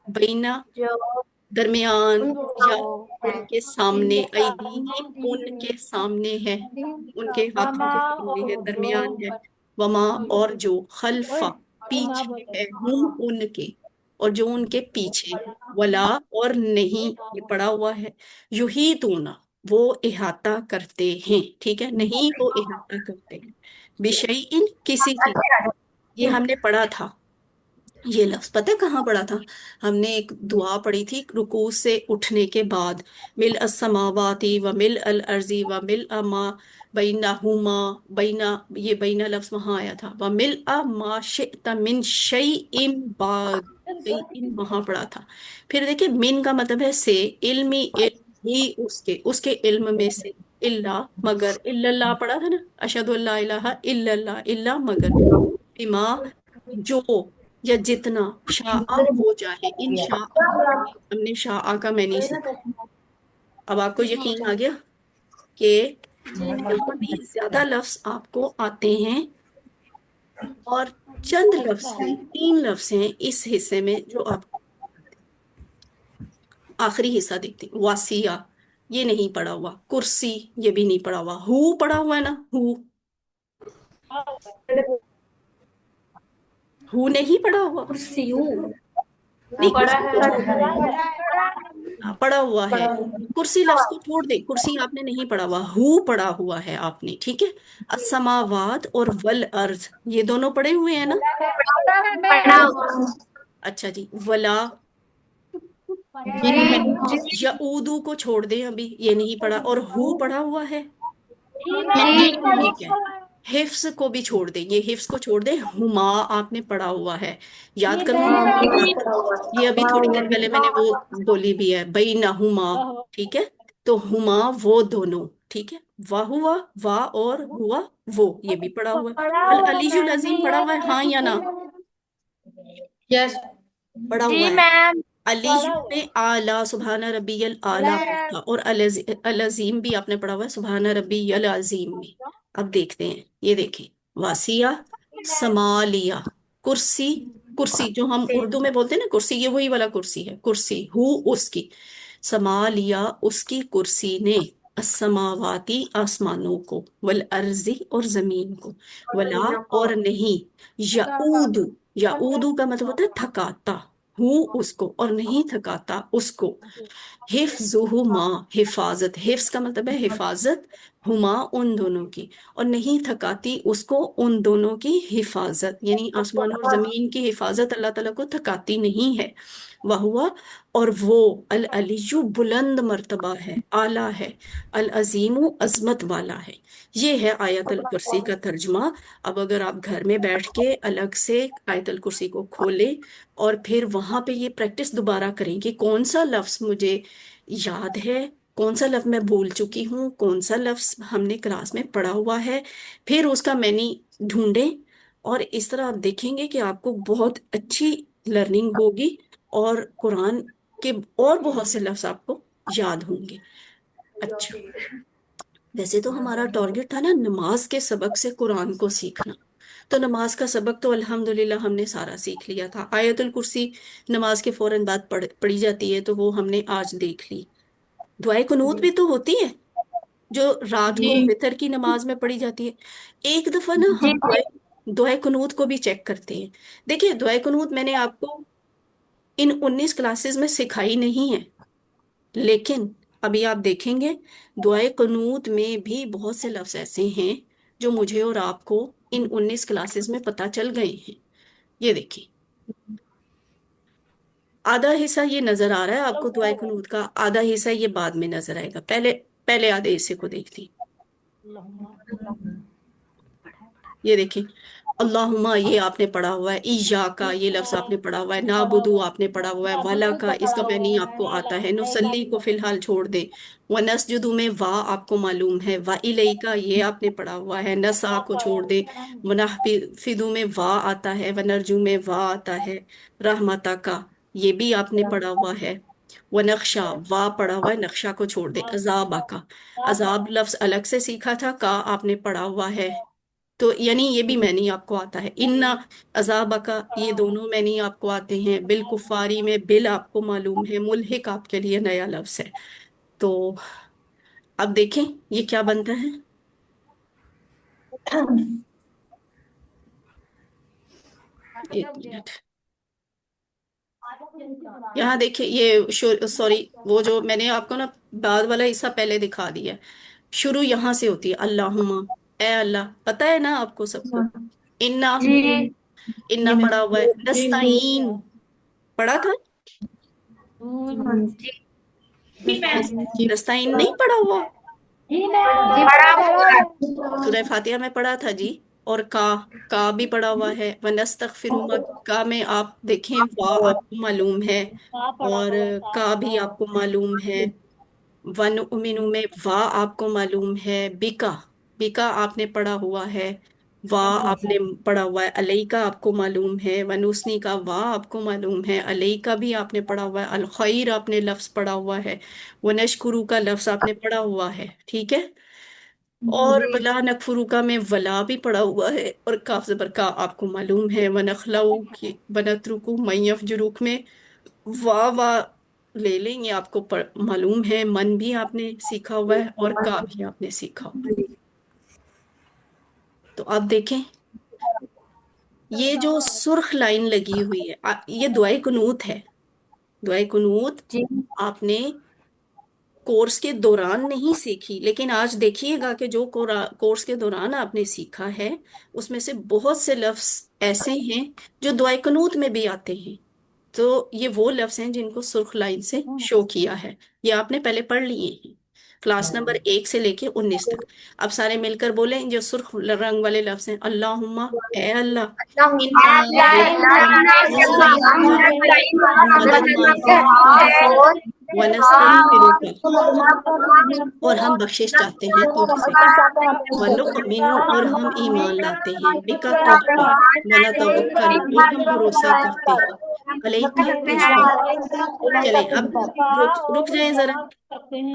Speaker 1: बैना,
Speaker 2: जो
Speaker 1: दरमियान।
Speaker 2: उनको
Speaker 1: या,
Speaker 2: है।
Speaker 1: उनके सामने। अयदीहिम, उनके सामने है। उनके हाथों
Speaker 2: वमा
Speaker 1: के सामने है,
Speaker 2: और जो
Speaker 1: दरमियान है। वमा, और जो। खल्फा,
Speaker 2: वमा
Speaker 1: पीछे
Speaker 2: बोले
Speaker 1: है। हुम, उनके, और जो उनके पीछे है। वला, और नहीं, ये पड़ा हुआ है। युहीतूना, वो इहाता करते हैं। ठीक है, नहीं वो इहाता करते हैं। बिशैइन, किसी चीज। ये हमने पढ़ा था। ये लफ्ज पता है कहाँ पढ़ा था? हमने एक दुआ पढ़ी थी रुकू से उठने के बाद। मिल अस्समावाती व मिल अल अर्जी व मिल अमा बैनाहुमा। बैना, ये बैना लफ्ज वहां आया था। व मिल अ मा शिअत मिन शैइन बाद। इन वहां पढ़ा था। फिर देखिए, मिन का मतलब है से। इल्मी, इल्म ही उसके इल्म में से। इल्ला, मगर। इल्लल्लाह पढ़ा था ना, अशहदु अल्ला इलाहा इल्लल्लाह, इल्ला मगर। बिमा, जो, या जितना। शाह, वो चाहे। इन शाह, हमने शाह का मैंने सीखा। अब आपको यकीन आ गया कि
Speaker 2: जी
Speaker 1: यहाँ भी ज्यादा लफ्ज आपको आते हैं। और चंद लफ्ज हैं, 3 लफ्ज हैं इस हिस्से में जो आप आखिरी हिस्सा देखते हैं। वासिया, ये नहीं पढ़ा हुआ। कुर्सी, ये भी नहीं पढ़ा हुआ। हु पढ़ा हुआ है ना, हु। हु नहीं पढ़ा हुआ।
Speaker 2: कुर्सियों
Speaker 1: नहीं,
Speaker 2: पड़ा
Speaker 1: कुर्सी
Speaker 2: है।
Speaker 1: को छोड़ दो।
Speaker 2: पड़ा है।
Speaker 1: पढ़ा हुआ है। कुर्सी लफ्ज को छोड़ दे, कुर्सी आपने नहीं पढ़ा हुआ। हु पढ़ा हुआ है आपने, ठीक है। असमावात और वल अर्ज, ये दोनों पढ़े हुए हैं ना।
Speaker 2: पड़ा हुआ।
Speaker 1: अच्छा जी। वला,
Speaker 2: जी
Speaker 1: यऊदू को छोड़ दे, अभी ये नहीं पढ़ा। और हु पढ़ा हुआ है।
Speaker 2: जी मैम।
Speaker 1: ठीक है। हिफ्स को भी छोड़ दे, ये हिफ्स को छोड़ दे। हुमा आपने पढ़ा हुआ है। याद
Speaker 2: जी
Speaker 1: करो
Speaker 2: मैम।
Speaker 1: हुमा पढ़ा था। ये अभी थोड़ी देर पहले मैंने वो बोली भी है, बैनहुमा। ठीक है। तो हुमा, वो दोनों। ठीक है। वाह हुआ, वाह, और हुआ, वो, ये भी पढ़ा हुआ है।
Speaker 2: पड़ा
Speaker 1: अल
Speaker 2: हुआ
Speaker 1: अलीजुल
Speaker 2: मैम
Speaker 1: अजीम
Speaker 2: जी
Speaker 1: पढ़ा
Speaker 2: है।
Speaker 1: हुआ है, हाँ या ना?
Speaker 2: यस।
Speaker 1: पढ़ा हुआ
Speaker 2: जी
Speaker 1: है।
Speaker 2: मैम।
Speaker 1: अलीजु
Speaker 2: पड़ा हुआ।
Speaker 1: में आला, सुबहाना रब्बियल
Speaker 2: पड़ा
Speaker 1: आला पढ़ा
Speaker 2: है।
Speaker 1: था। और अल अजीम भी आपने पढ़ा हुआ है, सुबहाना रब्बियल अजीम में। अब देखते हैं, ये देखिए। वासिया, समालिया, कुर्सी। कुर्सी जो हम उर्दू में बोलते हैं ना कुर्सी, ये वही वाला कुर्सी है। कुर्सी, हु, उसकी। समालिया, उसकी कुर्सी ने। असमावाती, आसमानों को। वल अर्जी, और जमीन को। वला, और नहीं। यऊदु, यऊदु का मतलब होता है थकाता। हूँ उसको, और नहीं थकाता उसको। हिफ्जुहुमा, हिफाजत। हिफ्स का मतलब है हिफाजत। हुमा, उन दोनों की। और नहीं थकाती उसको, उन दोनों की हिफाजत। यानी आसमान और जमीन की हिफाजत अल्लाह ताला को थकाती नहीं है। वह हुआ, और वो। अल अलियु, बुलंद मर्तबा है, आला है। अल अजीमु, अजमत वाला है। ये है आयतल कुर्सी का तर्जुमा। अब अगर आप घर में बैठ के अलग से आयतल कुर्सी को खोलें, और फिर वहां पे ये प्रैक्टिस दोबारा करें कि कौन सा लफ्ज मुझे याद है, कौन सा लफ्ज मैं भूल चुकी हूँ, कौन सा लफ्ज हमने क्लास में पढ़ा हुआ है। फिर उसका मैनी ढूंढें। और इस तरह आप देखेंगे कि आपको बहुत अच्छी लर्निंग होगी। और कुरान के और बहुत से लफ्ज आपको याद होंगे। अच्छा, वैसे तो हमारा टारगेट था ना नमाज के सबक से कुरान को सीखना। तो नमाज का सबक तो अल्हम्दुलिल्लाह हमने सारा सीख लिया था। आयतुल कुर्सी नमाज के फौरन बाद पढ़ी जाती है, तो वो हमने आज देख ली। दुआए कुनूत भी तो होती है, जो रात को
Speaker 2: जी
Speaker 1: वितर की नमाज में पढ़ी जाती है। एक दफा ना
Speaker 2: जी।
Speaker 1: हम दुआए दुआए कुनूत को भी चेक करते हैं। देखिए, दुआए कुनूत मैंने आपको इन 19 क्लासेस में सिखाई नहीं है, लेकिन अभी आप देखेंगे दुआए कुनूत में भी बहुत से लफ्ज ऐसे हैं जो मुझे और आपको इन 19 क्लासेस में पता चल गए हैं। ये देखिए, आधा हिस्सा ये नजर आ रहा है आपको दुआए कुनूत का, आधा हिस्सा ये बाद में नजर आएगा। पहले पहले आधे हिस्से को देख ली। ये देखिए, अल्लाहुम्मा ये आपने पढ़ा हुआ है। ईया का ये लफ्ज आपने पढ़ा हुआ है। नाबुदू आपने पढ़ा हुआ है। वाला का इसका मैनी आपको आता है। नुसल्ली को फिलहाल छोड़ दे। व नसजुदू में वाह आपको मालूम है। वा इलई का ये आपने पढ़ा हुआ है। नसा को छोड़ दे। व नहफिदु में वाह आता है। व नरजू में वाह आता है। रहमता का ये भी आपने पढ़ा हुआ है। व नक्शा, वाह पढ़ा हुआ है, नक्शा को छोड़ दे। अजाबा का, अजाब लफ्ज अलग से सीखा था, का आपने पढ़ा हुआ है। تو یعنی یہ بھی میں نہیں آپ کو آتا ہے، انا عذابہ کا یہ دونوں میں نہیں آپ کو آتے ہیں، بالکفاری میں بل آپ کو معلوم ہے، ملحق آپ کے لیے نیا لفظ ہے۔ تو اب دیکھیں یہ کیا بنتا ہے۔ ایک منٹ، یہاں دیکھیں یہ سوری، وہ جو میں نے آپ کو نا بعد والا حصہ پہلے دکھا دیا ہے، شروع یہاں سے ہوتی ہے، اللہم، اے اللہ، پتہ ہے نا آپ کو سب کو، انا،
Speaker 2: جی
Speaker 1: انا پڑا ہوا ہے، نستعین پڑا تھا،
Speaker 2: جی
Speaker 1: نستعین نہیں پڑا ہوا،
Speaker 2: جی بڑا ہوا
Speaker 1: سورہ فاتحہ میں پڑھا تھا جی، اور کا بھی پڑھا ہوا ہے، ونستغفر، کا میں آپ دیکھیں وا آپ کو معلوم ہے، اور کا بھی آپ کو معلوم ہے، ونؤمن میں وا آپ کو معلوم ہے، بکا، بکا آپ نے پڑھا ہوا ہے، وا آپ نے پڑھا ہوا ہے، علیہ کا آپ کو معلوم ہے، ونوسنی کا وا آپ کو معلوم ہے، علیہ کا بھی آپ نے پڑھا ہوا ہے، الخیر آپ نے لفظ پڑھا ہوا ہے، ونشکرو کا لفظ آپ نے پڑھا ہوا ہے، ٹھیک ہے، اور
Speaker 2: جی
Speaker 1: ولا نکفرو کا میں ولا بھی پڑھا ہوا ہے، اور کاف زبر کا آپ کو معلوم ہے، ونخلو کی ونترکو من یفجروک میں وا وا لے لیں، یہ آپ کو معلوم ہے، من بھی آپ نے سیکھا ہوا ہے، اور کا بھی آپ نے سیکھا ہوا ہے۔ تو آپ دیکھیں یہ جو سرخ لائن لگی ہوئی ہے، یہ دعائے قنوت ہے، دعائے قنوت
Speaker 2: جی
Speaker 1: آپ نے کورس کے دوران نہیں سیکھی، لیکن آج دیکھیے گا کہ جو کورس کے دوران آپ نے سیکھا ہے اس میں سے بہت سے لفظ ایسے ہیں جو دعائے قنوت میں بھی آتے ہیں، تو یہ وہ لفظ ہیں جن کو سرخ لائن سے شو کیا ہے، یہ آپ نے پہلے پڑھ لیے ہیں کلاس نمبر 1 سے لے کے 19 تک۔ اب سارے مل کر بولیں جو سرخ رنگ والے لفظ ہیں، اللہم، اے اللہ، انا بے شک ہم نستعین مدد مانگتے ہیں تجھ سے، ونستغفرک، اور ہم بخشش چاہتے ہیں تجھ سے، ونؤمن، اور ہم ایمان لاتے ہیں، بکا تجھ پر، ونتوکل، اور ہم بھروسہ کرتے ہیں، علیکا تجھ پر۔ چلیں اب رک جائیں ذرا،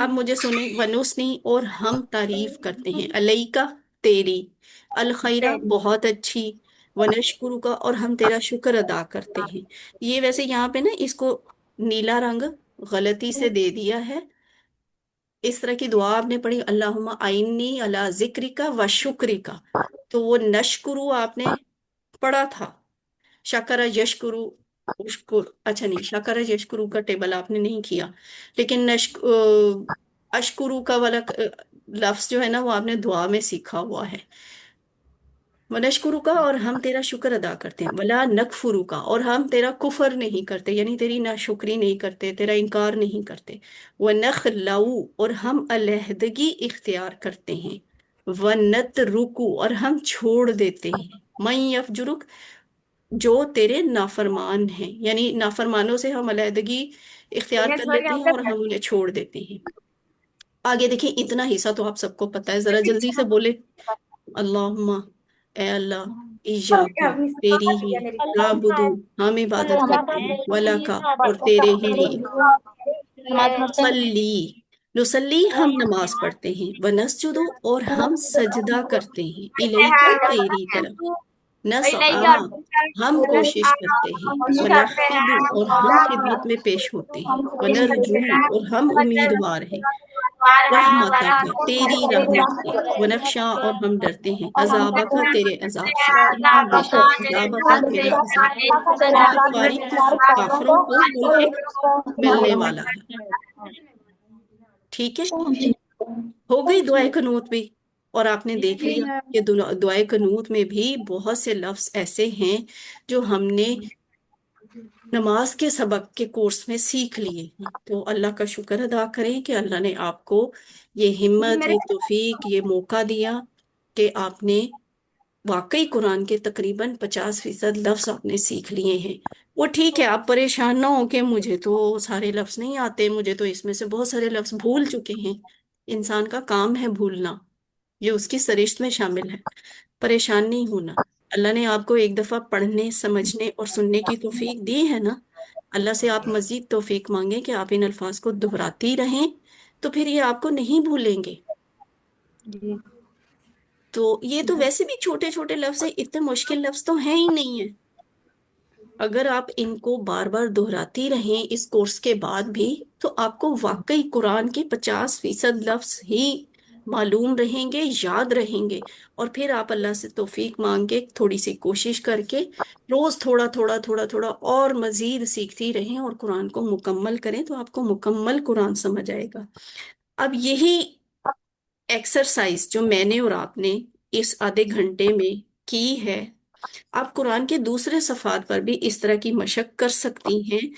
Speaker 1: اب مجھے سنیں، ونسنی، اور ہم تعریف کرتے ہیں، علیکا تیری، الخیرہ بہت اچھی، ونشکر کا، اور ہم تیرا شکر ادا کرتے ہیں۔ یہ ویسے یہاں پہ نا اس کو نیلا رنگ غلطی سے دے دیا ہے، اس طرح کی دعا آپ نے پڑھی، اللہم آئینی علی ذکرک و شکرک، تو وہ نشکرو آپ نے پڑھا تھا، شکر یشکرو، اچھا نہیں، شکر یشکرو کا ٹیبل آپ نے نہیں کیا، لیکن اشکرو کا والا لفظ جو ہے نا وہ آپ نے دعا میں سیکھا ہوا ہے، ونشکرو کا، اور ہم تیرا شکر ادا کرتے ہیں، ولا نکفرو کا، اور ہم تیرا کفر نہیں کرتے، یعنی تیری ناشکری نہیں کرتے، تیرا انکار نہیں کرتے، ونخلو، اور ہم علیحدگی اختیار کرتے ہیں، ونترکو، اور ہم چھوڑ دیتے ہیں، من یفجرک، جو تیرے نافرمان ہیں، یعنی نافرمانوں سے ہم علیحدگی اختیار کر لیتے ہیں اور ہم انہیں چھوڑ دیتے ہیں۔ آگے دیکھیں اتنا حصہ تو آپ سب کو پتا ہے، ذرا جلدی سے بولے، اللہم، اے اللہ، ایاکا، تیری ہی، نعبدو، ہم عبادت کرتے ہیں، ولاکا، اور تیرے ہی لیے،
Speaker 2: نماز پڑھتے ہیں
Speaker 1: نصلی، نصلی ہم نماز پڑھتے ہیں، ونسجدو، اور ہم سجدہ کرتے ہیں، الیکا تیری طرف، نسعا، ہم کوشش کرتے ہیں، ونحفظ، اور ہم خدمت میں پیش ہوتے ہیں، ونرجو، اور ہم امیدوار ہیں، رحمتہ کا، تیری رحمت سے، ونخشا، اور ہم ڈرتے ہیں، عذابہ کا، تیرے عذاب سے، ان بے شک عذابہ کا، تیرا عذاب بالکفاری، کافروں کو ملحق ملنے والا ہے، ٹھیک ہے، ہو گئی دعائے قنوت بھی، اور آپ نے دیکھ لیا کہ دعائے قنوت میں بھی بہت سے لفظ ایسے ہیں جو ہم نے نماز کے سبق کے کورس میں سیکھ لیے ہیں، تو اللہ کا شکر ادا کریں کہ اللہ نے آپ کو یہ ہمت، یہ توفیق، یہ موقع دیا کہ آپ نے واقعی قرآن کے تقریباً 50% لفظ آپ نے سیکھ لیے ہیں۔ وہ ٹھیک ہے، آپ پریشان نہ ہو کہ مجھے تو سارے لفظ نہیں آتے، مجھے تو اس میں سے بہت سارے لفظ بھول چکے ہیں، انسان کا کام ہے بھولنا، یہ اس کی سرشت میں شامل ہے، پریشان نہیں ہونا۔ اللہ نے آپ کو ایک دفعہ پڑھنے، سمجھنے اور سننے کی توفیق دی ہے نا، اللہ سے آپ مزید توفیق مانگیں کہ آپ ان الفاظ کو دہراتی رہیں، تو پھر یہ آپ کو نہیں بھولیں گے۔
Speaker 2: جی
Speaker 1: तो ये तो वैसे भी छोटे छोटे लफ्ज है, इतने मुश्किल लफ्ज तो हैं ही नहीं है। अगर आप इनको बार बार दोहराती रहें इस कोर्स के बाद भी, तो आपको वाकई कुरान के 50% लफ्ज ही मालूम रहेंगे, याद रहेंगे। और फिर आप अल्लाह से तौफीक मांग के, थोड़ी सी कोशिश करके, रोज थोड़ा थोड़ा थोड़ा थोड़ा और मजीद सीखती रहें और कुरान को मुकम्मल करें, तो आपको मुकम्मल कुरान समझ आएगा। अब यही एक्सरसाइज जो मैंने और आपने इस आधे घंटे में की है, आप कुरान के दूसरे सफ़ात पर भी इस तरह की मशक कर सकती हैं।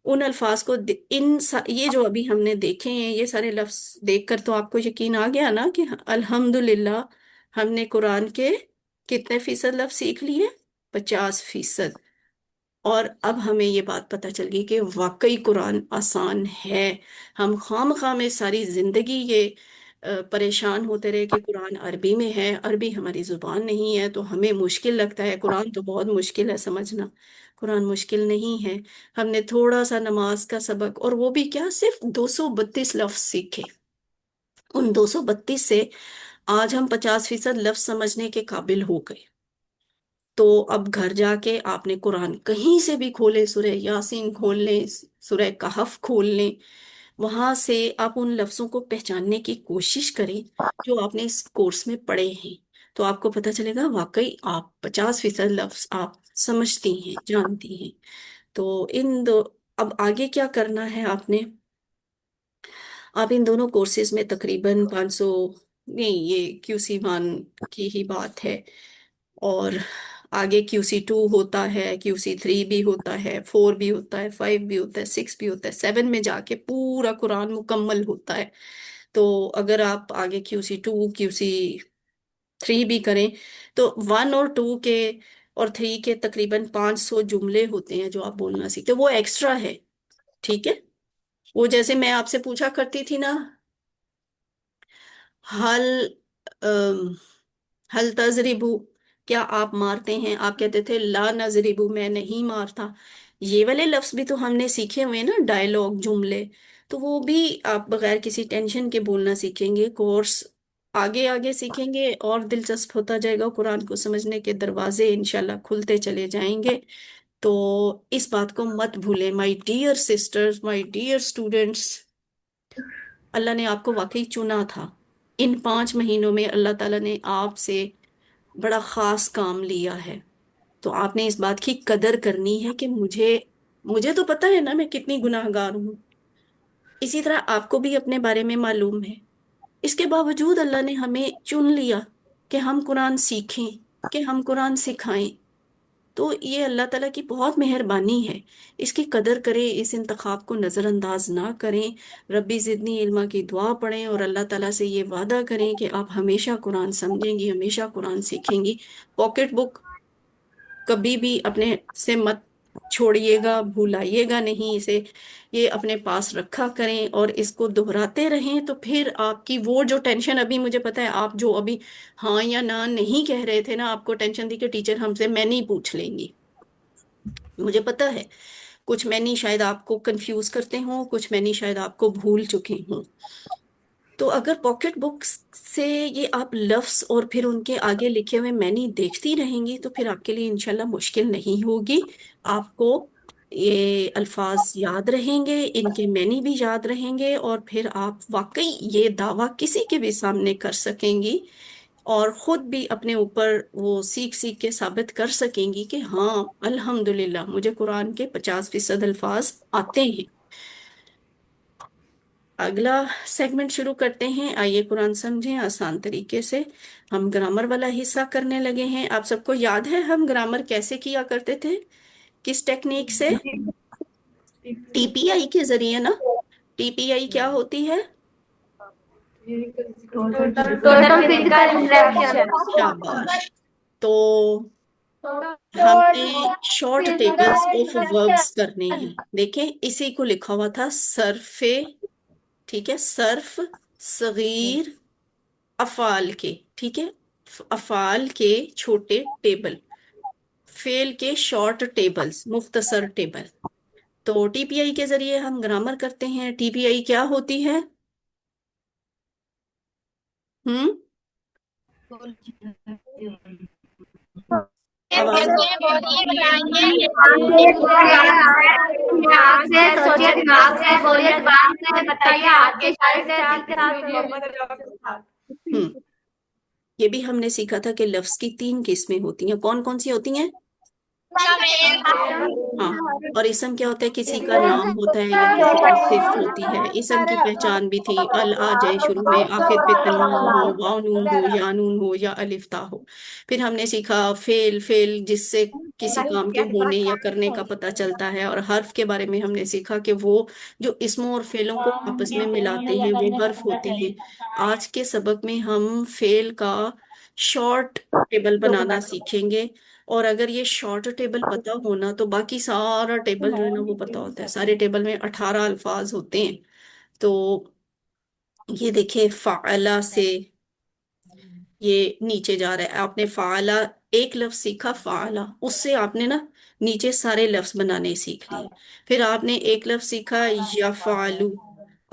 Speaker 1: उन अल्फाज को ये जो अभी हमने देखे हैं, ये सारे लफ्ज देखकर तो आपको यकीन आ गया ना कि अल्हम्दुलिल्लाह हमने कुरान के कितने फीसद लफ्ज सीख लिए? 50%। और अब हमें ये बात पता चल गई कि वाकई कुरान आसान है। हम खाम में सारी जिंदगी ये परेशान होते रहे कि कुरान अरबी में है, अरबी हमारी जुबान नहीं है तो हमें मुश्किल लगता है, कुरान तो बहुत मुश्किल है समझना। कुरान मुश्किल नहीं है। हमने थोड़ा सा नमाज का सबक, और वो भी क्या, सिर्फ 232 लफ्ज सीखे। उन 232 से आज हम 50% लफ्ज समझने के काबिल हो गए। तो अब घर जाके आपने कुरान कहीं से भी खोले, सूरह यासीन खोल लें, सूरह कहफ खोल लें, वहां से आप उन लफ्जों को पहचानने की कोशिश करें जो आपने इस कोर्स में पढ़े हैं। तो आपको पता चलेगा वाकई आप 50% लफ्ज आप समझती हैं, जानती हैं। तो इन दो, अब आगे क्या करना है आपने? आप इन दोनों कोर्सेज में तकरीबन 500, नहीं ये QC1 की ही बात है, और आगे QC2 होता है, QC3 भी होता है, 4 भी होता है, 5 भी होता है, 6 भी होता है, 7 में जाके पूरा कुरान मुकम्मल होता है। तो अगर आप आगे QC2 QC3 भी करें, तो 1 और 2 के और 3 के तकरीबन 500 जुमले होते हैं जो आप बोलना सीखते हैं, वो एक्स्ट्रा है। ठीक है। वो जैसे मैं आपसे पूछा करती थी ना, हल अम, हल तजरिबू, क्या आप मारते हैं? आप कहते थे ला नजरिबू, मैं नहीं मारता। ये वाले लफ्ज भी तो हमने सीखे हुए हैं ना, डायलॉग, जुमले। तो वो भी आप बगैर किसी टेंशन के बोलना सीखेंगे। कोर्स आगे आगे सीखेंगे और दिलचस्प होता जाएगा, कुरान को समझने के दरवाजे इंशाल्लाह खुलते चले जाएंगे। तो इस बात को मत भूलें my dear sisters, my dear students. अल्लाह ने आपको वाकई चुना था। इन 5 महीनों में अल्लाह ताला ने आपसे बड़ा खास काम लिया है। तो आपने इस बात की कदर करनी है कि मुझे मुझे तो पता है ना मैं कितनी गुनाहगार हूँ। इसी तरह आपको भी अपने बारे में मालूम है। इसके बावजूद अल्लाह ने हमें चुन लिया कि हम कुरान सीखें, कि हम कुरान सिखाएं। तो ये अल्लाह ताला की बहुत मेहरबानी है। इसकी कदर करें, इस इंतखाब को नज़रअंदाज ना करें। रब्बी ज़िदनी इल्मा की दुआ पढ़ें और अल्लाह ताला से ये वादा करें कि आप हमेशा कुरान समझेंगी, हमेशा कुरान सीखेंगी। पॉकेट बुक कभी भी अपने से मत छोड़िएगा, भूलाइएगा नहीं इसे। ये अपने पास रखा करें और इसको दोहराते रहें, तो फिर आपकी वो जो टेंशन, अभी मुझे पता है आप जो अभी हाँ या ना नहीं कह रहे थे ना, आपको टेंशन थी कि टीचर हमसे मैं नहीं पूछ लेंगी। मुझे पता है कुछ मैंने शायद आपको कंफ्यूज करते हों, कुछ मैंने शायद आपको भूल चुके हूँ। तो अगर पॉकेट बुक्स से ये आप लफ्स और फिर उनके आगे लिखे हुए मैनी देखती रहेंगी, तो फिर आपके लिए इंशाल्लाह मुश्किल नहीं होगी। आपको ये अल्फाज याद रहेंगे, इनके मैनी भी याद रहेंगे, और फिर आप वाकई ये दावा किसी के भी सामने कर सकेंगी और खुद भी अपने ऊपर वो सीख सीख के साबित कर सकेंगी कि हाँ अल्हम्दुलिल्लाह मुझे कुरान के 50% अल्फाज आते हैं। अगला सेगमेंट शुरू करते हैं, आइए कुरान समझें आसान तरीके से। हम ग्रामर वाला हिस्सा करने लगे हैं। आप सबको याद है हम ग्रामर कैसे किया करते थे? किस टेक्निक से? TPI के जरिए ना। TPI क्या होती है?
Speaker 2: Total physical interaction.
Speaker 1: शाबाश। तो हमने
Speaker 2: total
Speaker 1: short
Speaker 2: physical
Speaker 1: tables of verbs करने हैं।
Speaker 2: इंटरेक्शन।
Speaker 1: देखें इसी को लिखा हुआ था सरफे, ठीक है, सर्फ सगीर अफाल के, ठीक है, अफाल के छोटे टेबल, फेल के शॉर्ट टेबल्स, मुख्तसर टेबल। तो TPI के जरिए हम ग्रामर करते हैं। TPI क्या होती है? हम्म अब आप
Speaker 2: दिमाग से सोचिए, दिमाग से बोलिए, जुबान से बताइए, हाथ के इशारे से, दिल के साथ।
Speaker 1: हम्म ये भी हमने सीखा था कि लफ्ज की तीन किस्में होती हैं। कौन कौन सी होती हैं? हाँ। और इसम क्या होता है? किसी का नाम होता है या किसी की सिफ्त होती है। इसम की पहचान भी थी, अल आ जाए शुरू में, आखिर पे तनवीन हो, वाव नून हो, या नून हो, या अलिफ ता हो। फिर हमने सीखा फेल, फेल जिससे किसी काम के होने या करने का पता चलता है। और हर्फ के बारे में हमने सीखा कि वो जो इसमों और फेलों को आपस में मिलाते हैं वो हर्फ होते हैं। आज के सबक में हम फेल का शॉर्ट टेबल बनाना सीखेंगे। और अगर ये शॉर्ट टेबल पता होना तो बाकी सारा टेबल जो है ना वो पता होता है। सारे टेबल में 18 अल्फाज होते हैं। तो ये देखिए, फाअला से ये नीचे जा रहा है। आपने फाअला एक लफ्ज सीखा, फाअला, उससे आपने ना नीचे सारे लफ्ज बनाने सीख लिए। फिर आपने एक लफ्ज सीखा यफालू,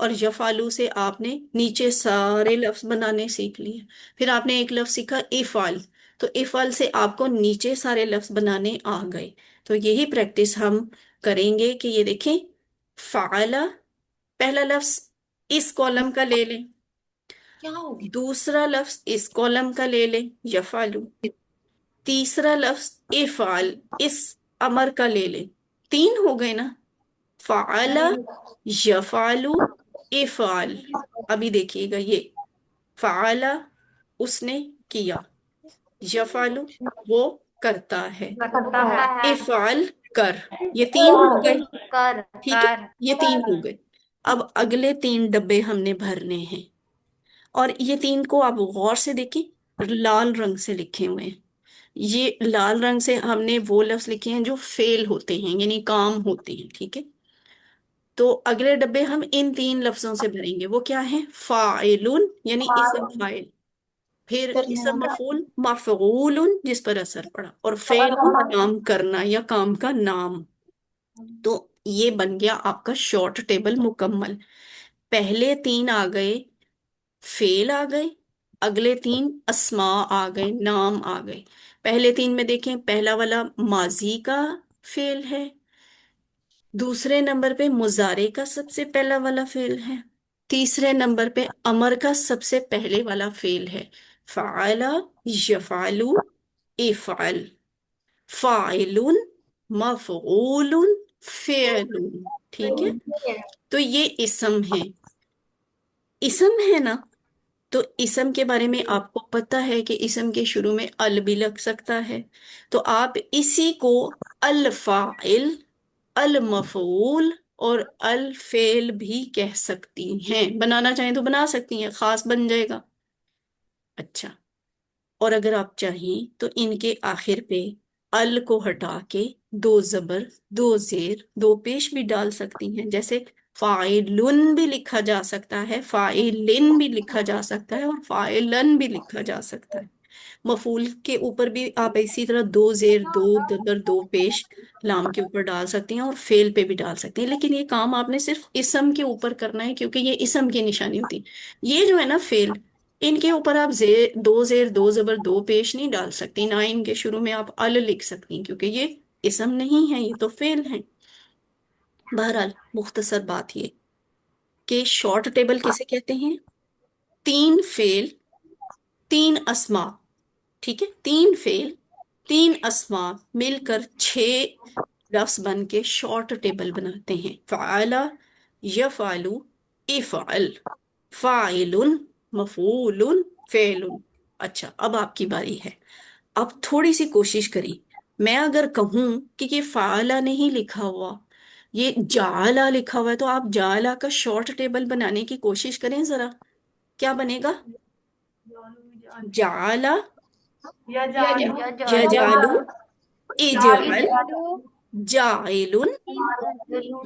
Speaker 1: और यफालू से आपने नीचे सारे लफ्ज बनाने सीख लिए। फिर आपने एक लफ्ज सीखा इफाल, तो इफाल से आपको नीचे सारे लफ्ज बनाने आ गए। तो यही प्रैक्टिस हम करेंगे कि ये देखें, फाअला पहला लफ्ज इस कॉलम का ले लें, दूसरा लफ्ज इस कॉलम का ले लें यफालू, तीसरा लफ्ज इफाल इस अमर का ले लें। तीन हो गए ना, फाला, यफालू, इफाल। अभी देखिएगा, ये फाला उसने किया, यफालू वो करता है,
Speaker 2: करता है।
Speaker 1: इफाल कर, ये तीन हो गए।
Speaker 2: कर
Speaker 1: ठीक है,
Speaker 2: कर
Speaker 1: ये तीन हो गए। अब अगले तीन डब्बे हमने भरने हैं। और ये तीन को आप गौर से देखिए, लाल रंग से लिखे हुए हैं। ये लाल रंग से हमने वो लफ्ज लिखे हैं जो फेल होते हैं, यानी काम होते हैं। ठीक है, तो अगले डब्बे हम इन तीन लफ्जों से भरेंगे। वो क्या है? फाइलुन यानी इसम फाइल, फिर इसम मफूल मफऊलुन जिस पर असर पड़ा, और फेलुन काम करना या काम का नाम। तो ये बन गया आपका शॉर्ट टेबल मुकम्मल। पहले तीन आ गए, फेल आ गए। अगले तीन अस्मा आ गए, नाम आ गए। पहले तीन में देखें, पहला वाला माजी का फेल है, दूसरे नंबर पे मुजारे का सबसे पहला वाला फेल है, तीसरे नंबर पे अमर का सबसे पहले वाला फेल है। फाला, यफालू, इफाल, फाइलुन, मफऊलुन, फेलुन। ठीक है, तो ये इसम है। इसम है ना, तो इसम के बारे में आपको पता है कि इसम के शुरू में अल भी लग सकता है। तो आप इसी को अल फाइल, अल मफूल और अल फेल भी कह सकती हैं। बनाना चाहें तो बना सकती हैं, खास बन जाएगा। अच्छा, और अगर आप चाहें तो इनके आखिर पे अल को हटा के दो जबर, दो जेर, दो पेश भी डाल सकती हैं। जैसे फाइलुन भी लिखा जा सकता है, फाइलिन भी लिखा जा सकता है, और फाइलन भी लिखा जा सकता है। मफूल के ऊपर भी आप इसी तरह दो जेर, दो दबर, दो पेश लाम के ऊपर डाल सकती हैं, और फेल पे भी डाल सकती हैं। लेकिन ये काम आपने सिर्फ इसम के ऊपर करना है, क्योंकि ये इसम की निशानी होती है। ये जो है ना फेल, इनके ऊपर आप जेर, दो जबर, दो पेश नहीं डाल सकती, ना इनके शुरू में आप अल लिख सकती हैं, क्योंकि ये इसम नहीं है, ये तो फेल है। बहरहाल मुख्तसर बात ये कि शॉर्ट टेबल किसे कहते हैं? तीन फेल, तीन अस्मा। ठीक है, तीन फेल, तीन अस्मा मिलकर छह लफ्ज बन के शॉर्ट टेबल बनाते हैं। फ़अला, यफ़अलु, इफ़अल, फ़ाइलुन, मफ़ऊलुन, फ़ेलुन। अच्छा, अब आपकी बारी है। अब थोड़ी सी कोशिश करी। मैं अगर कहूं कि ये फ़अला नहीं लिखा हुआ, ये जाला लिखा हुआ है, तो आप जाला का शॉर्ट टेबल बनाने की कोशिश करें जरा। क्या बनेगा? जाला, यजालु, इजअल, जाइलुन,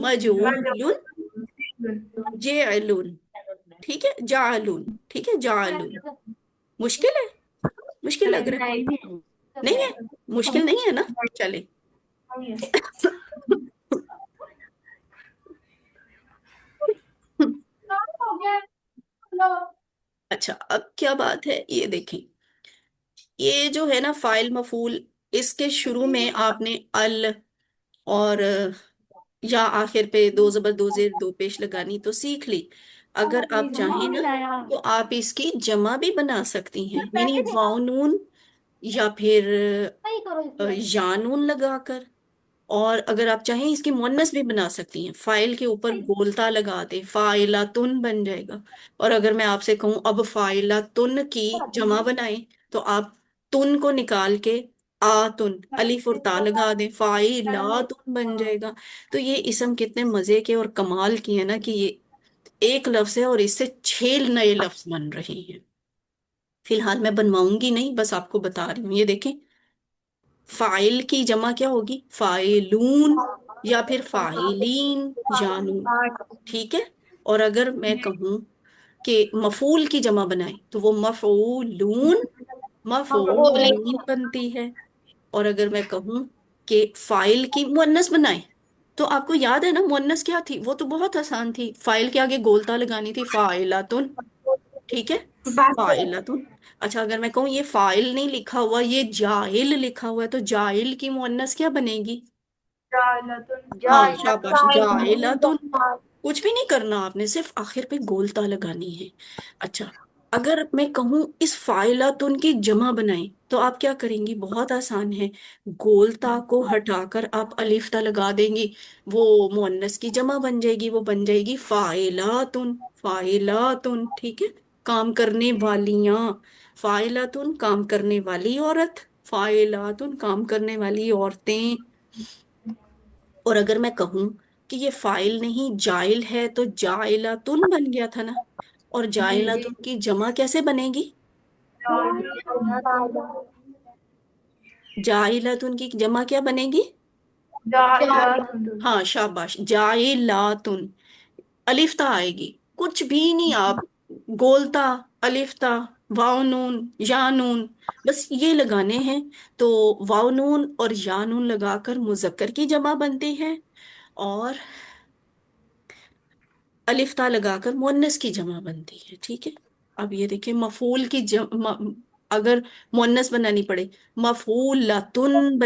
Speaker 1: मजूलुन, जेअलुन। ठीक है, जालून। ठीक है, जालून। मुश्किल है? मुश्किल लग रहा है? नहीं है, मुश्किल नहीं है ना? चले। अच्छा, अब क्या बात है ये देखें। ये जो है ना फाइल मफूल, इसके शुरू में आपने अल और या आखिर पे दो जबर दो जेर दो पेश लगानी तो सीख ली। अगर आप चाहें ना तो आप इसकी जमा भी बना सकती हैं, यानी वाव नून या फिर यानून लगाकर। और अगर आप चाहें इसकी मुअन्नस भी बना सकती हैं, फाइल के ऊपर गोलता लगा दे फाइलातुन बन जाएगा। और अगर मैं आपसे कहूं अब फाइलातुन की जमा बनाएं, तो आप तुन को निकाल के आतुन अलिफ और ता लगा दें, फाइलातुन बन जाएगा। तो ये इसम कितने मजे के और कमाल की है ना, कि ये एक लफ्ज है और इससे 6 नए लफ्ज बन रहे हैं। फिलहाल मैं बनवाऊंगी नहीं, बस आपको बता रही हूँ। ये देखें, फाइल की जमा क्या होगी, फाइलून या फिर फाइलीन, जानून। ठीक है। और अगर मैं कहूं कि मफूल की जमा बनाए, तो वो मफूलून मफूलीन बनती है। और अगर मैं कहूं कि फाइल की मुअन्नस बनाए, तो आपको याद है ना मुअन्नस क्या थी, वो तो बहुत आसान थी, फाइल के आगे गोलता लगानी थी, फाइलातुन। ठीक है, फाइलातुन। अच्छा, अगर मैं कहूँ ये फाइल नहीं लिखा हुआ, ये जाइल लिखा हुआ है, तो जाइल की मुअन्नस क्या बनेगी। हाँ शाबाश, जाइलातुन। कुछ भी नहीं करना आपने, सिर्फ आखिर पे गोलता लगानी है। अच्छा, अगर मैं कहूँ इस फाइलातुन की जमा बनाएं, तो आप क्या करेंगी, बहुत आसान है। गोलता को हटाकर आप अलिफ्ता लगा देंगी, वो मुअन्नस की जमा बन जाएगी, वो बन जाएगी फाइलातुन। फाइलातुन, ठीक है। काम करने वालियां, फाइलातुन काम करने वाली औरत, फाइलातुन काम करने वाली औरतें। और अगर मैं कहूं कि ये फाइल नहीं जाइल है, तो जाइलातुन बन गया था ना। और जाइलातुन की जमा कैसे बनेगी, जाइलातुन की जमा क्या बनेगी। हाँ शाबाश, जाइलातुन। अलिफ्ता आएगी, कुछ भी नहीं आप, गोलता, अलिफ्ता, वाव नून, या नून, बस ये लगाने हैं। तो वाव नून और या नून लगाकर मुजक्कर की जमा बनती है, और अलिफ्ता लगाकर मुअन्नस की जमा बनती है। ठीक है। अब ये देखिए, मफूल की अगर मुअन्नस बनानी पड़े, मफूलतुन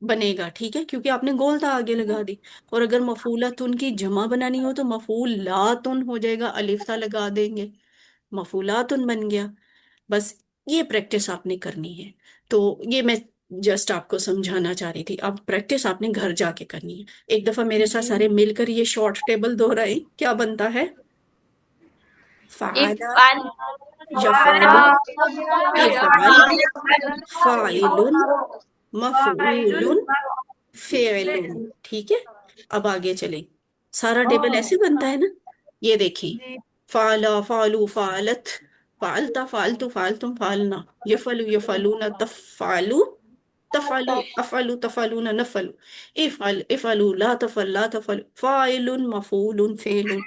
Speaker 1: बनेगा, ठीक है, क्योंकि आपने गोलता आगे लगा दी। और अगर मफूलतुन की जमा बनानी हो, तो मफूलातुन हो जाएगा, अलिफ्ता लगा देंगे, मफूलातुन बन गया। बस ये प्रैक्टिस आपने करनी है। तो ये मैं जस्ट आपको समझाना चाह रही थी, अब प्रैक्टिस आपने घर जाके करनी है। एक दफा मेरे साथ सारे मिलकर ये शॉर्ट टेबल दोहराए, क्या बनता है, फाला, यफालु, इफाल, फाइलुन, मफऊलुन, फेइलुन। ठीक है। अब आगे चलें, सारा टेबल ऐसे बनता है ना। ये देखिए, फाला, फालू, फालत, फालता, फालतू, फालतुम, फालना, यफलु, यफलूना, तफालू, तफालू, अफालू, तफालूना, नफलु, इफल, इफलू, ला तफल, ला तफल, फाइलुन, मफूलुन, फेलुन।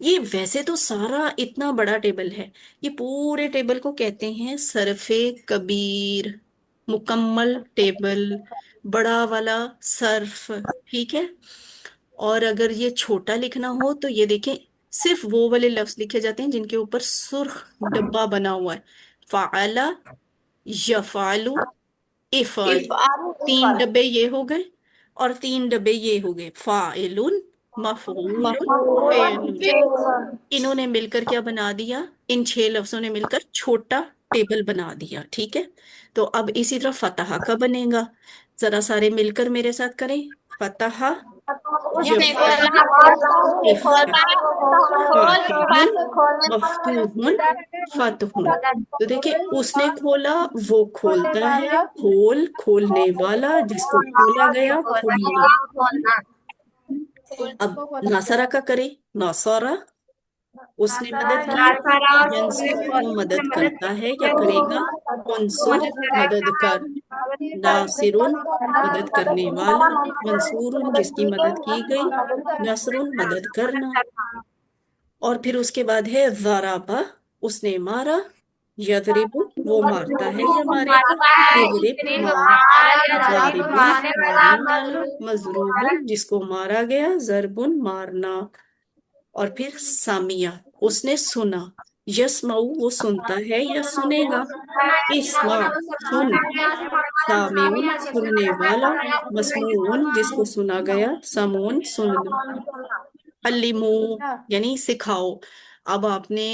Speaker 1: ये वैसे तो सारा इतना बड़ा टेबल है, ये पूरे टेबल को कहते हैं सरफे कबीर, मुकम्मल टेबल, बड़ा वाला सर्फ। ठीक है। और अगर ये छोटा लिखना हो, तो ये देखें, सिर्फ वो वाले लफ्ज लिखे जाते हैं जिनके ऊपर सुर्ख डब्बा बना हुआ है, फाला, यफालू, इफाल। 3 डब्बे ये हो गए, और 3 डब्बे ये हो गए, फाइलुन, मफऊलुन, फेलुन। इन्होंने मिलकर क्या बना दिया, इन 6 लफ्जों ने मिलकर छोटा टेबल बना दिया। ठीक है। तो अब इसी तरह फतहा का बनेगा, जरा सारे मिलकर मेरे साथ करें, फतहा, यफतहु, इफ्तह, फातिहुन, मफ्तूहुन, फतहुन। तो देखिए, उसने खोला, वो खोलता है, खोल, खोलने वाला, जिसको खोला गया, खोलना। अब नासरा का करे, नासरा, उसने मदद की, यंसुर वो मदद करता है या करेगा, उनसुर मदद कर, नासिरुन मदद करने वाला, मंसूरुन जिसकी मदद की गई, नसरुन मदद करना। और फिर उसके बाद है ज़राबा, उसने मारा, यदरिबु वो मारता है या मारेगा, इदरिब मार, जारिबुन मारने वाला, मजरूबुन जिसको मारा गया, जरबुन मारना। और फिर सामिया, उसने सुना, यस्माउ वो सुनता है या सुनेगा। इस्मा सुन, सामेउन सुनने वाला, मसमून जिसको सुना गया, समून सुनना। अल्लिमू यानी सिखाओ। अब आपने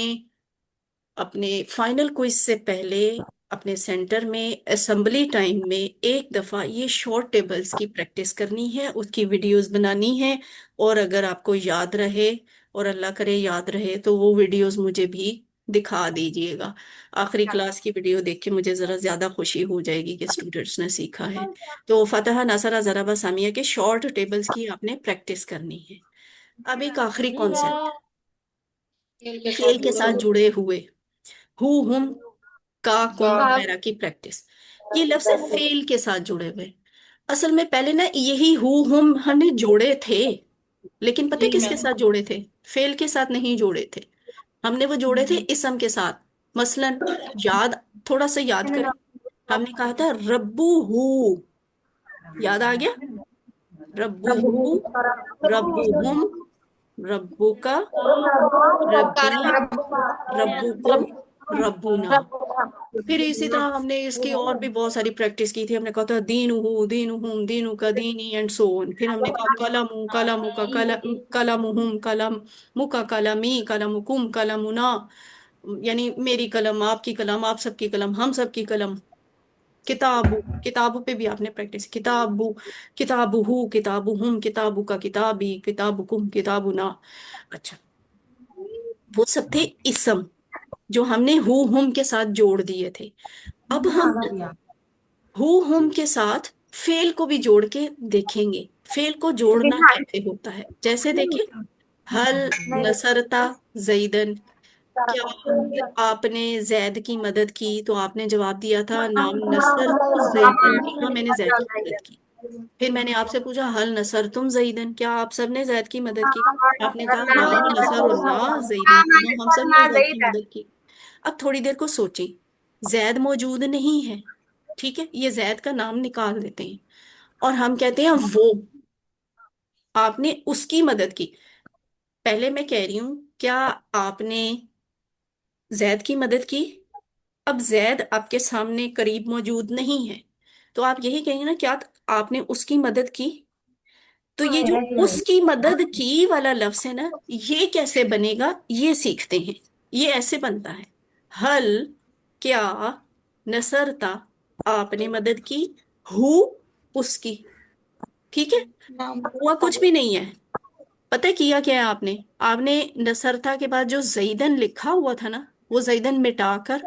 Speaker 1: अपने फाइनल क्विज से पहले अपने सेंटर में असेंबली टाइम में एक दफा ये शॉर्ट टेबल्स की प्रैक्टिस करनी है, उसकी वीडियोस बनानी है। और अगर आपको याद रहे, और अल्लाह करे याद रहे, तो वो वीडियोस मुझे भी दिखा दीजिएगा। आखिरी क्लास की वीडियो देख के मुझे जरा ज्यादा खुशी हो जाएगी कि स्टूडेंट्स ने सीखा है। तो फतहा नासरा जराबा सामिया के शॉर्ट टेबल्स की आपने प्रैक्टिस करनी है। अब एक आखिरी कॉन्सेप्ट,
Speaker 2: खेल के साथ
Speaker 1: फेल के
Speaker 2: जुड़े
Speaker 1: साथ
Speaker 2: हुए।
Speaker 1: जुड़े हुए। हु हुम का कुम
Speaker 2: का
Speaker 1: वगैरह की प्रैक्टिस। ये लफ्ज है फेल के साथ जुड़े हुए। असल में पहले ना यही हु हुम हमने जोड़े थे, लेकिन पता है
Speaker 2: जी
Speaker 1: किसके
Speaker 2: मैम।
Speaker 1: साथ जोड़े थे? फेल के साथ नहीं जोड़े थे। हमने वो जोड़े थे इसम के साथ। मसलन, याद, थोड़ा सा याद करें। हमने कहा था रब्बू हु, याद आ गया? रब्बू हु, रब्बू हुम, रब्बू का, रब्बी, रब्बुकुम, रब्बुना। फिर इसी तरह हमने इसकी और भी बहुत सारी प्रैक्टिस की थी। हमने कहा था दीनुहु दीनुहुम, दीनु का दीनी, एंड सो ऑन। फिर हमने कहा कलमु कलमु का कलम, कलमुहुम कलम, मुका कलमी, कलमुकुम कलमुना। यानी मेरी कलम, आपकी कलम, आप सबकी कलम, हम सबकी कलम। किताबु, किताबु पे भी आपने प्रैक्टिस, किताबु, किताबुहु, किताबुहुम, किताबु का किताबी, किताबुकुम, किताबुना। अच्छा, वो सब थे इसम जो हमने हु हुम के साथ जोड़ दिए थे। अब हम हु हुम के साथ फेल को भी जोड़ के देखेंगे। फेल को जोड़ना कैसे होता है, जैसे देखिए, हल नसरता जैदन, क्या आपने जैद की मदद की? तो आपने जवाब दिया था नाम नसर जैदन, कि हाँ मैंने जैद की मदद की। फिर मैंने आपसे पूछा हल नसर तुम जैदन, क्या आप सब ने जैद की मदद की? आपने कहा नाम नसरुल्ला जैदन, कि हाँ हम सब ने जैद की मदद की। अब थोड़ी देर को सोचें, जैद मौजूद नहीं है, ठीक है, ये जैद का नाम निकाल देते हैं, और हम कहते हैं वो, आपने उसकी मदद की। पहले मैं कह रही हूं, क्या आपने जैद की मदद की? अब जैद आपके सामने करीब मौजूद नहीं है, तो आप यही कहेंगे ना, क्या आपने उसकी मदद की? तो ये जो उसकी मदद की वाला लफ्ज है ना, ये कैसे बनेगा ये सीखते हैं। ये ऐसे बनता है, हल, क्या, नसरता, आपने मदद की, हु, उसकी। ठीक है,
Speaker 2: नाम
Speaker 1: हुआ कुछ भी नहीं है। पता है किया क्या है आपने? आपने नसरता के बाद जो जैदन लिखा हुआ था ना, वो जैदन मिटाकर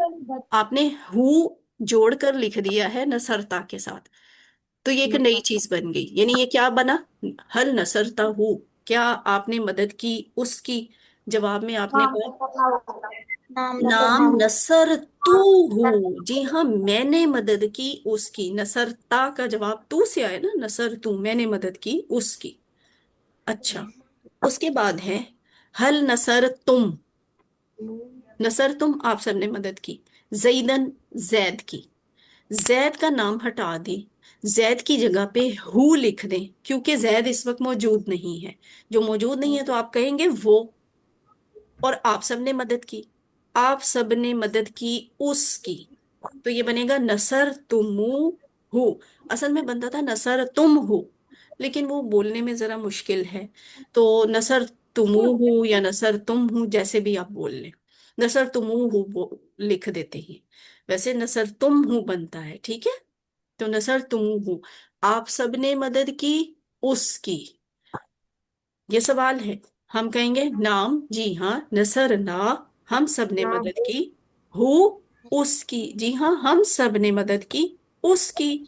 Speaker 1: आपने हु जोड़कर लिख दिया है नसरता के साथ। तो ये एक नई चीज बन गई, यानी ये क्या बना? हल नसरता हूँ, क्या आपने मदद की उसकी? जवाब में आपने कहा
Speaker 2: नाम
Speaker 1: नाम
Speaker 2: नसरता हूँ।
Speaker 1: नसर तू हूँ, जी हाँ मैंने मदद की उसकी। नसरता का जवाब तू से आया ना, नसर तू, मैंने मदद की उसकी। अच्छा, उसके बाद है हल नसर तुम। नसर तुम, आप सबने मदद की। जैदन, जैद की। जैद का नाम हटा दें, जैद की जगह पे हु लिख दें, क्योंकि जैद इस वक्त मौजूद नहीं है। जो मौजूद नहीं है तो आप कहेंगे वो। और आप सबने मदद की, आप सबने मदद की उसकी। तो ये बनेगा नसर तुमु हो। असल में बनता था नसर तुम हो, लेकिन वो बोलने में जरा मुश्किल है। तो नसर तुमु हो या नसर तुम हो, जैसे भी आप बोल लें, नसर तुमु हो लिख देते हैं। वैसे नसर तुम हो बनता है, ठीक है। तो नसर तुम हो, आप सबने मदद की उसकी। ये सवाल है, हम कहेंगे नाम, जी हाँ नसर ना, हम सब ने मदद की। हु, उसकी, जी हाँ हम सब ने मदद की उसकी।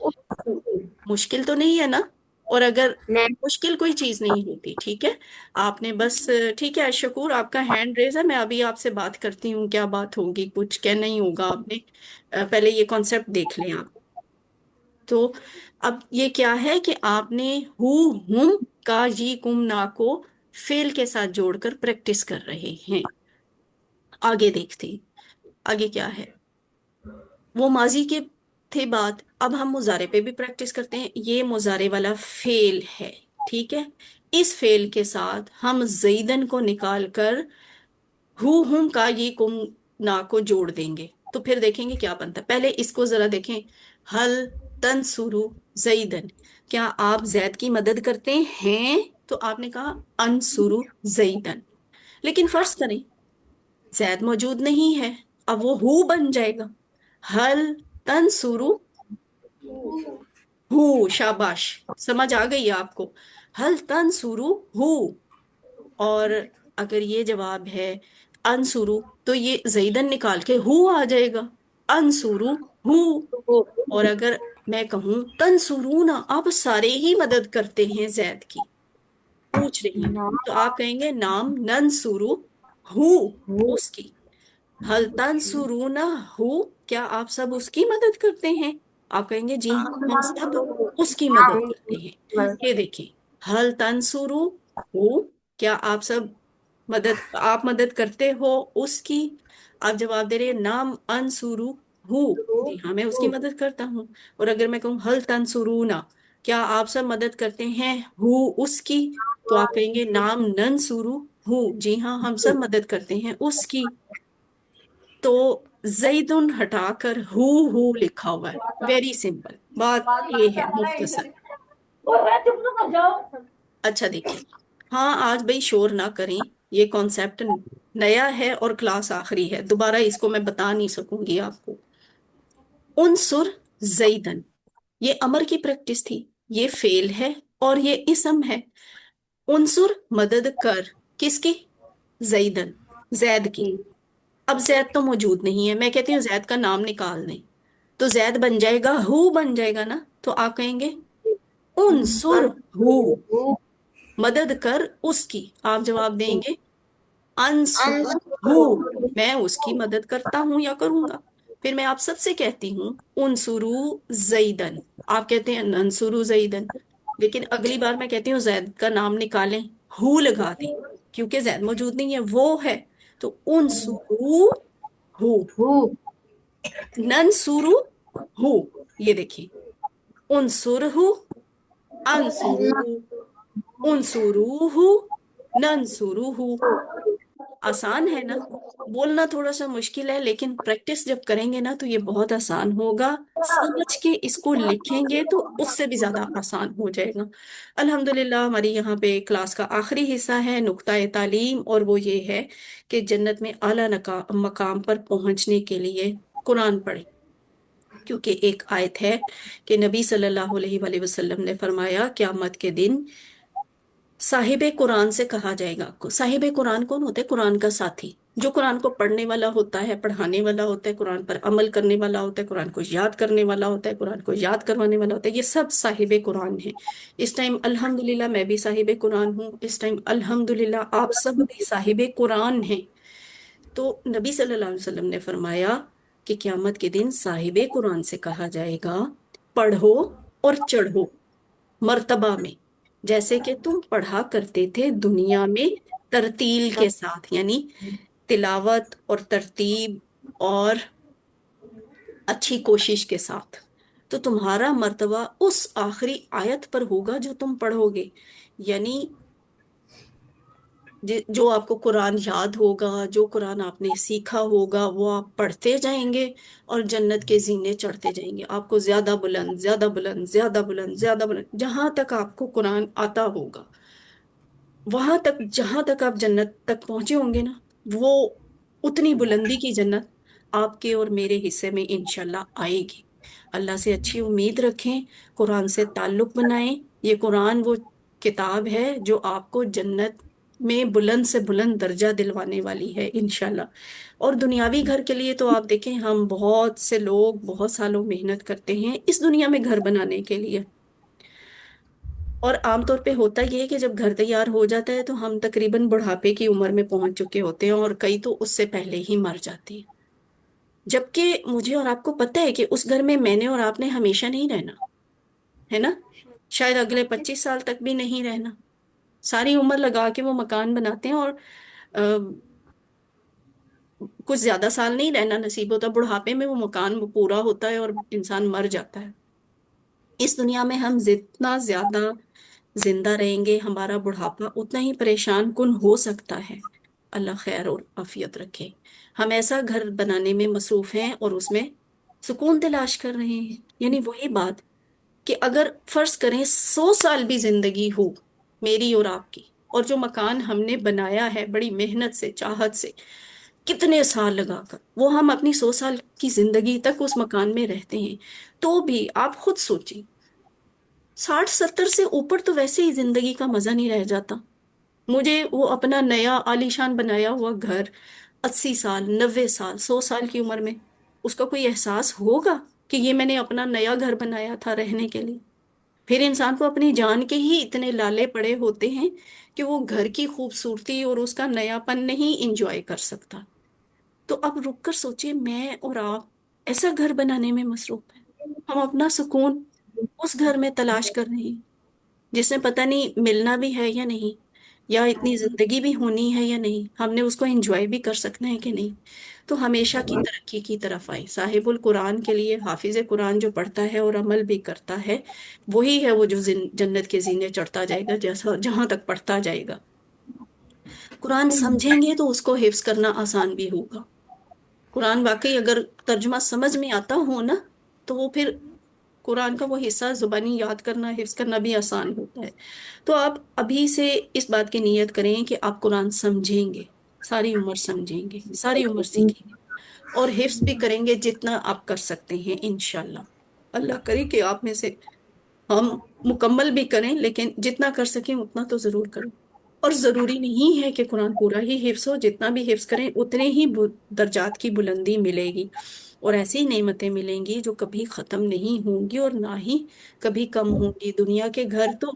Speaker 1: मुश्किल तो नहीं है ना? और अगर मुश्किल कोई चीज नहीं होती, ठीक है, आपने बस, ठीक है शकूर, आपका हैंड रेज है, मैं अभी आपसे बात करती हूँ, क्या बात होगी, कुछ क्या नहीं होगा आपने। पहले ये कॉन्सेप्ट देख लें आप। तो अब ये क्या है कि आपने हु हुम का ये कुम ना को फेल के साथ जोड़कर प्रैक्टिस कर रहे हैं। आगे देखते हैं, आगे क्या है। वो माजी के थे बात, अब हम मुजारे पे भी प्रैक्टिस करते हैं। ये मुजारे वाला फेल है, ठीक है। इस फेल के साथ हम जैदन को निकाल कर हु हुम का ये कुम ना को जोड़ देंगे तो फिर देखेंगे क्या बनता है। पहले इसको जरा देखें। हल तंसुरु जईदन, क्या आप जैद की मदद करते हैं? तो आपने कहा अनसुरु जईदन। लेकिन फर्ज करें जैद मौजूद नहीं है, अब वो हु बन जाएगा। हल तंसुरु हु। शाबाश, समझ आ गई है आपको। हल तंसुरु हु। और अगर ये जवाब है अनसुरु, तो ये जईदन निकाल के हु आ जाएगा। अनसुरु हु। और अगर मैं कहूं तंसुरू ना, आप सारे ही मदद करते हैं जैद की, पूछ रही हूं, तो आप कहेंगे नाम नंसुरु हु उसकी। हल तंसुरूना हु, क्या आप सब उसकी मदद करते हैं? आप कहेंगे जी हाँ, हम सब उसकी मदद करते हैं। ये देखिए, हल तंसुरु हु, क्या आप सब आप मदद करते हो उसकी? आप जवाब दे रहे हैं नाम अनसुरु हु, जी हाँ मैं उसकी मदद करता हूँ। और अगर मैं कहूँ हल तंसुरूना, क्या आप सब मदद करते हैं हु उसकी? तो आप कहेंगे नाम नंसुरु हु, जी हाँ हम सब मदद करते हैं उसकी। तो जैदुन हटाकर हु लिखा हुआ है। वेरी सिंपल बात ये है, मुख्तसर। अच्छा देखिए, हाँ आज भाई शोर ना करें, ये कॉन्सेप्ट नया है और क्लास आखिरी है, दोबारा इसको मैं बता नहीं सकूंगी आपको। उनसुर जैदन, ये अमर की प्रैक्टिस थी, ये फेल है और ये इसम है। उनसुर मदद कर, किसकी? जैदन, जैद की। अब जैद तो मौजूद नहीं है, मैं कहती हूँ जैद का नाम निकाल दें, तो जैद बन जाएगा हु बन जाएगा ना। तो आप कहेंगे उनसुर हु, मदद कर उसकी। आप जवाब देंगे अंसुर हु, मैं उसकी मदद करता हूं या करूंगा। फिर मैं आप सबसे कहती हूँ उनसुरु जईदन, आप कहते हैं नंसुरु जईदन। लेकिन अगली बार मैं कहती हूँ जैद का नाम निकालें, हु लगा दें, क्योंकि जैद मौजूद नहीं है, वो है। तो उनसुरु हु, नंसुरु हु। ये देखिए, उनसुरहु, अंसुरुहु, उनसुरुहु, नंसुरुहु। आसान है ना? बोलना थोड़ा सा मुश्किल है, लेकिन प्रैक्टिस जब करेंगे ना तो ये बहुत आसान होगा। समझ के इसको लिखेंगे तो उससे भी ज्यादा आसान हो जाएगा। अल्हम्दुलिल्लाह, हमारी यहाँ पे क्लास का आखिरी हिस्सा है नुक्ता तालीम, और वो ये है कि जन्नत में आला मकाम पर पहुंचने के लिए कुरान पढ़ें। क्योंकि एक आयत है कि नबी सल्लल्लाहु अलैहि वसल्लम ने फरमाया क़यामत के दिन साहिबे कुरान से कहा जाएगा। साहिबे कुरान कौन होता है? कुरान का साथी, जो कुरान को पढ़ने वाला होता है, पढ़ाने वाला होता है, कुरान पर अमल करने वाला होता है, कुरान को याद करने वाला होता है, कुरान को याद करवाने वाला होता है, ये सब साहिबे कुरान है। इस टाइम अल्हम्दुलिल्लाह मैं भी साहिबे कुरान हूँ, इस टाइम अल्हम्दुलिल्लाह आप सब भी साहिबे कुरान हैं। तो नबी सल्लल्लाहु अलैहि वसल्लम ने फरमाया कि क़यामत के दिन साहिबे कुरान से कहा जाएगा पढ़ो और चढ़ो मर्तबा में, जैसे कि तुम पढ़ा करते थे दुनिया में तरतील के साथ, यानी तिलावत और तरतीब और अच्छी कोशिश के साथ। तो तुम्हारा मर्तबा उस आखिरी आयत पर होगा जो तुम पढ़ोगे, यानी जो आपको कुरान याद होगा, जो कुरान आपने सीखा होगा, वो आप पढ़ते जाएंगे और जन्नत के जीने चढ़ते जाएंगे। आपको ज्यादा बुलंद, ज्यादा बुलंद, ज्यादा बुलंद, ज्यादा बुलंद, जहां तक आपको कुरान आता होगा, वहां तक जहां तक आप जन्नत तक पहुंचे होंगे ना, वो उतनी बुलंदी की जन्नत आपके और मेरे हिस्से में इंशाल्लाह आएगी। अल्लाह से अच्छी उम्मीद रखें, कुरान से ताल्लुक बनाएं। ये कुरान वो किताब है जो आपको जन्नत में बुलंद से बुलंद दर्जा दिलवाने वाली है इंशाल्लाह। और दुनियावी घर के लिए तो आप देखें, हम बहुत से लोग बहुत सालों मेहनत करते हैं इस दुनिया में घर बनाने के लिए, और आमतौर पे होता ये है कि जब घर तैयार हो जाता है तो हम तकरीबन बुढ़ापे की उम्र में पहुंच चुके होते हैं, और कई तो उससे पहले ही मर जाते हैं। जबकि मुझे और आपको पता है कि उस घर में मैंने और आपने हमेशा नहीं रहना, है ना? शायद अगले 25 साल तक भी नहीं रहना। सारी उम्र लगा के वो मकान बनाते हैं, और कुछ ज्यादा साल नहीं रहना नसीब होता, बुढ़ापे में वो मकान पूरा होता है और इंसान मर जाता है। इस दुनिया में हम जितना ज्यादा जिंदा रहेंगे, हमारा बुढ़ापा उतना ही परेशान कुन हो सकता है। اللہ خیر اور عافیت رکھے. ہم ایسا گھر بنانے میں مصروف ہیں اور اس میں سکون تلاش کر رہے ہیں. یعنی وہی بات کہ اگر فرض کریں 100 سال بھی زندگی ہو میری اور آپ کی، اور جو مکان ہم نے بنایا ہے بڑی محنت سے چاہت سے کتنے سال لگا کر، وہ ہم اپنی 100 سال کی زندگی تک اس مکان میں رہتے ہیں، تو بھی آپ خود سوچیں 60 70 سے اوپر تو ویسے ہی زندگی کا مزہ نہیں رہ جاتا. مجھے وہ اپنا نیا عالیشان بنایا ہوا گھر 80 سال 90 سال 100 سال کی عمر میں اس کا کوئی احساس ہوگا کہ یہ میں نے اپنا نیا گھر بنایا تھا رہنے کے لیے؟ پھر انسان کو اپنی جان کے ہی اتنے لالے پڑے ہوتے ہیں کہ وہ گھر کی خوبصورتی اور اس کا نیا پن نہیں انجوائے کر سکتا. تو اب رک کر سوچئے، میں اور آپ ایسا گھر بنانے میں مصروف ہیں، ہم اپنا سکون اس گھر میں تلاش کر رہے ہیں جس میں پتہ نہیں ملنا بھی ہے یا نہیں، یا اتنی زندگی بھی ہونی ہے یا نہیں، ہم نے اس کو انجوائے بھی کر سکنا ہے کہ نہیں. تو ہمیشہ کی ترقی کی طرف آئے. صاحب القرآن کے لیے حافظ قرآن جو پڑھتا ہے اور عمل بھی کرتا ہے وہی ہے وہ جو جنت کے زینے چڑھتا جائے گا، جیسا جہاں تک پڑھتا جائے گا. قرآن سمجھیں گے تو اس کو حفظ کرنا آسان بھی ہوگا. قرآن واقعی اگر ترجمہ سمجھ میں آتا ہو نا تو وہ پھر قرآن کا وہ حصہ زبانی یاد کرنا حفظ کرنا بھی آسان ہوتا ہے. تو آپ ابھی سے اس بات کی نیت کریں کہ آپ قرآن سمجھیں گے، ساری عمر سمجھیں گے، ساری عمر سیکھیں گے، اور حفظ بھی کریں گے جتنا آپ کر سکتے ہیں انشاءاللہ. اللہ کرے کہ آپ میں سے ہم مکمل بھی کریں، لیکن جتنا کر سکیں اتنا تو ضرور کریں. اور ضروری نہیں ہے کہ قرآن پورا ہی حفظ ہو، جتنا بھی حفظ کریں اتنے ہی درجات کی بلندی ملے گی، اور ایسی نعمتیں ملیں گی جو کبھی ختم نہیں ہوں گی اور نہ ہی کبھی کم ہوں گی. دنیا کے گھر تو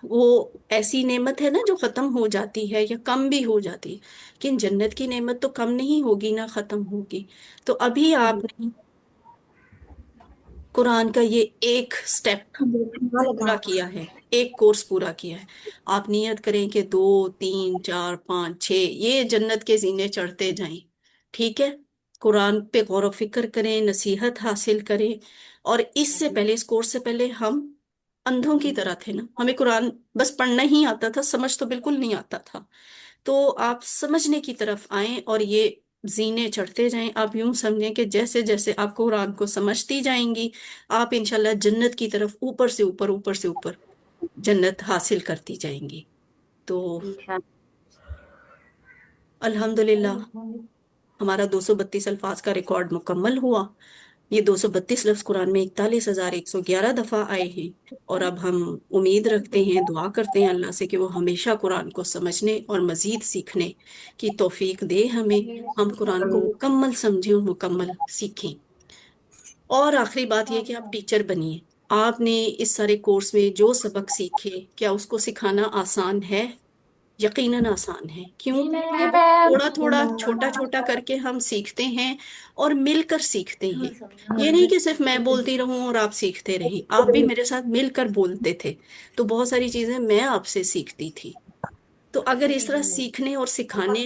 Speaker 1: وہ ایسی نعمت ہے نا جو ختم ہو جاتی ہے یا کم بھی ہو جاتی ہے، لیکن جنت کی نعمت تو کم نہیں ہوگی نہ ختم ہوگی. تو ابھی آپ نے قرآن کا یہ ایک سٹیپ پورا کیا ہے، ایک کورس پورا کیا ہے. آپ نیت کریں کہ 2 3 4 5 6 یہ جنت کے زینے چڑھتے جائیں. ٹھیک ہے، قرآن پہ غور و فکر کریں، نصیحت حاصل کریں. اور اس سے پہلے اس کورس سے پہلے ہم اندھوں کی طرح تھے نا، ہمیں قرآن بس پڑھنا ہی آتا تھا، سمجھ تو بالکل نہیں آتا تھا. تو آپ سمجھنے کی طرف آئیں اور یہ زینے چڑھتے جائیں. آپ یوں سمجھیں کہ جیسے جیسے آپ قرآن کو سمجھتی جائیں گی آپ انشاءاللہ جنت کی طرف اوپر سے اوپر اوپر سے اوپر جنت حاصل کرتی جائیں گی. تو الحمدللہ ہمارا 232 الفاظ کا ریکارڈ مکمل ہوا. یہ 232 لفظ قرآن میں 41,111 دفعہ آئے ہیں. اور اب ہم امید رکھتے ہیں، دعا کرتے ہیں اللہ سے کہ وہ ہمیشہ قرآن کو سمجھنے اور مزید سیکھنے کی توفیق دے ہمیں، ہم قرآن کو مکمل سمجھیں اور مکمل سیکھیں. اور آخری بات یہ کہ آپ ٹیچر بنیے. آپ نے اس سارے کورس میں جو سبق سیکھے کیا اس کو سکھانا آسان ہے؟ یقیناً آسان ہے. کیوں کہ وہ تھوڑا تھوڑا چھوٹا چھوٹا کر کے ہم سیکھتے ہیں اور مل کر سیکھتے ہیں. یہ نہیں کہ صرف میں بولتی رہوں اور آپ سیکھتے رہیں، آپ بھی میرے ساتھ مل کر بولتے تھے تو بہت ساری چیزیں میں آپ سے سیکھتی تھی. تو اگر اس طرح سیکھنے اور سکھانے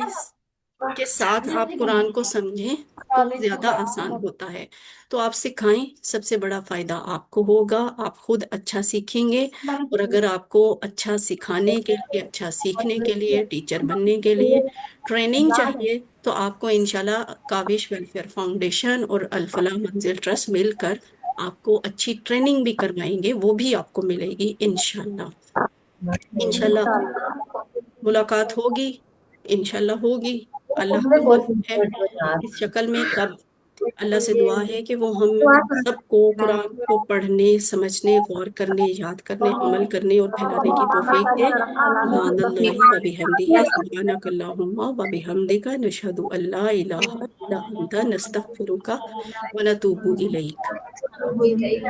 Speaker 1: کے ساتھ آپ قرآن کو سمجھیں تو وہ زیادہ آسان ہوتا ہے. تو آپ سکھائیں، سب سے بڑا فائدہ آپ کو ہوگا، آپ خود اچھا سیکھیں گے. اور اگر آپ کو اچھا سکھانے کے لیے، اچھا سیکھنے کے لیے، ٹیچر بننے کے لیے ٹریننگ چاہیے تو آپ کو انشاءاللہ کاوش ویلفیئر فاؤنڈیشن اور الفلاح منزل ٹرسٹ مل کر آپ کو اچھی ٹریننگ بھی کروائیں گے، وہ بھی آپ کو ملے گی انشاءاللہ. انشاءاللہ ملاقات ہوگی، انشاءاللہ ہوگی. اللہ قبول ہے اس شکل میں. تب اللہ سے دعا ہے کہ وہ ہم سب کو قرآن کو پڑھنے، سمجھنے، غور کرنے، یاد کرنے، عمل کرنے اور پھیلانے کی توفیق دے. سبحان اللہ و بحمدہ، سبحانک اللہم و بحمدک، نشہد ان لا الہ الا انت، نستغفرک و نتوب الیک.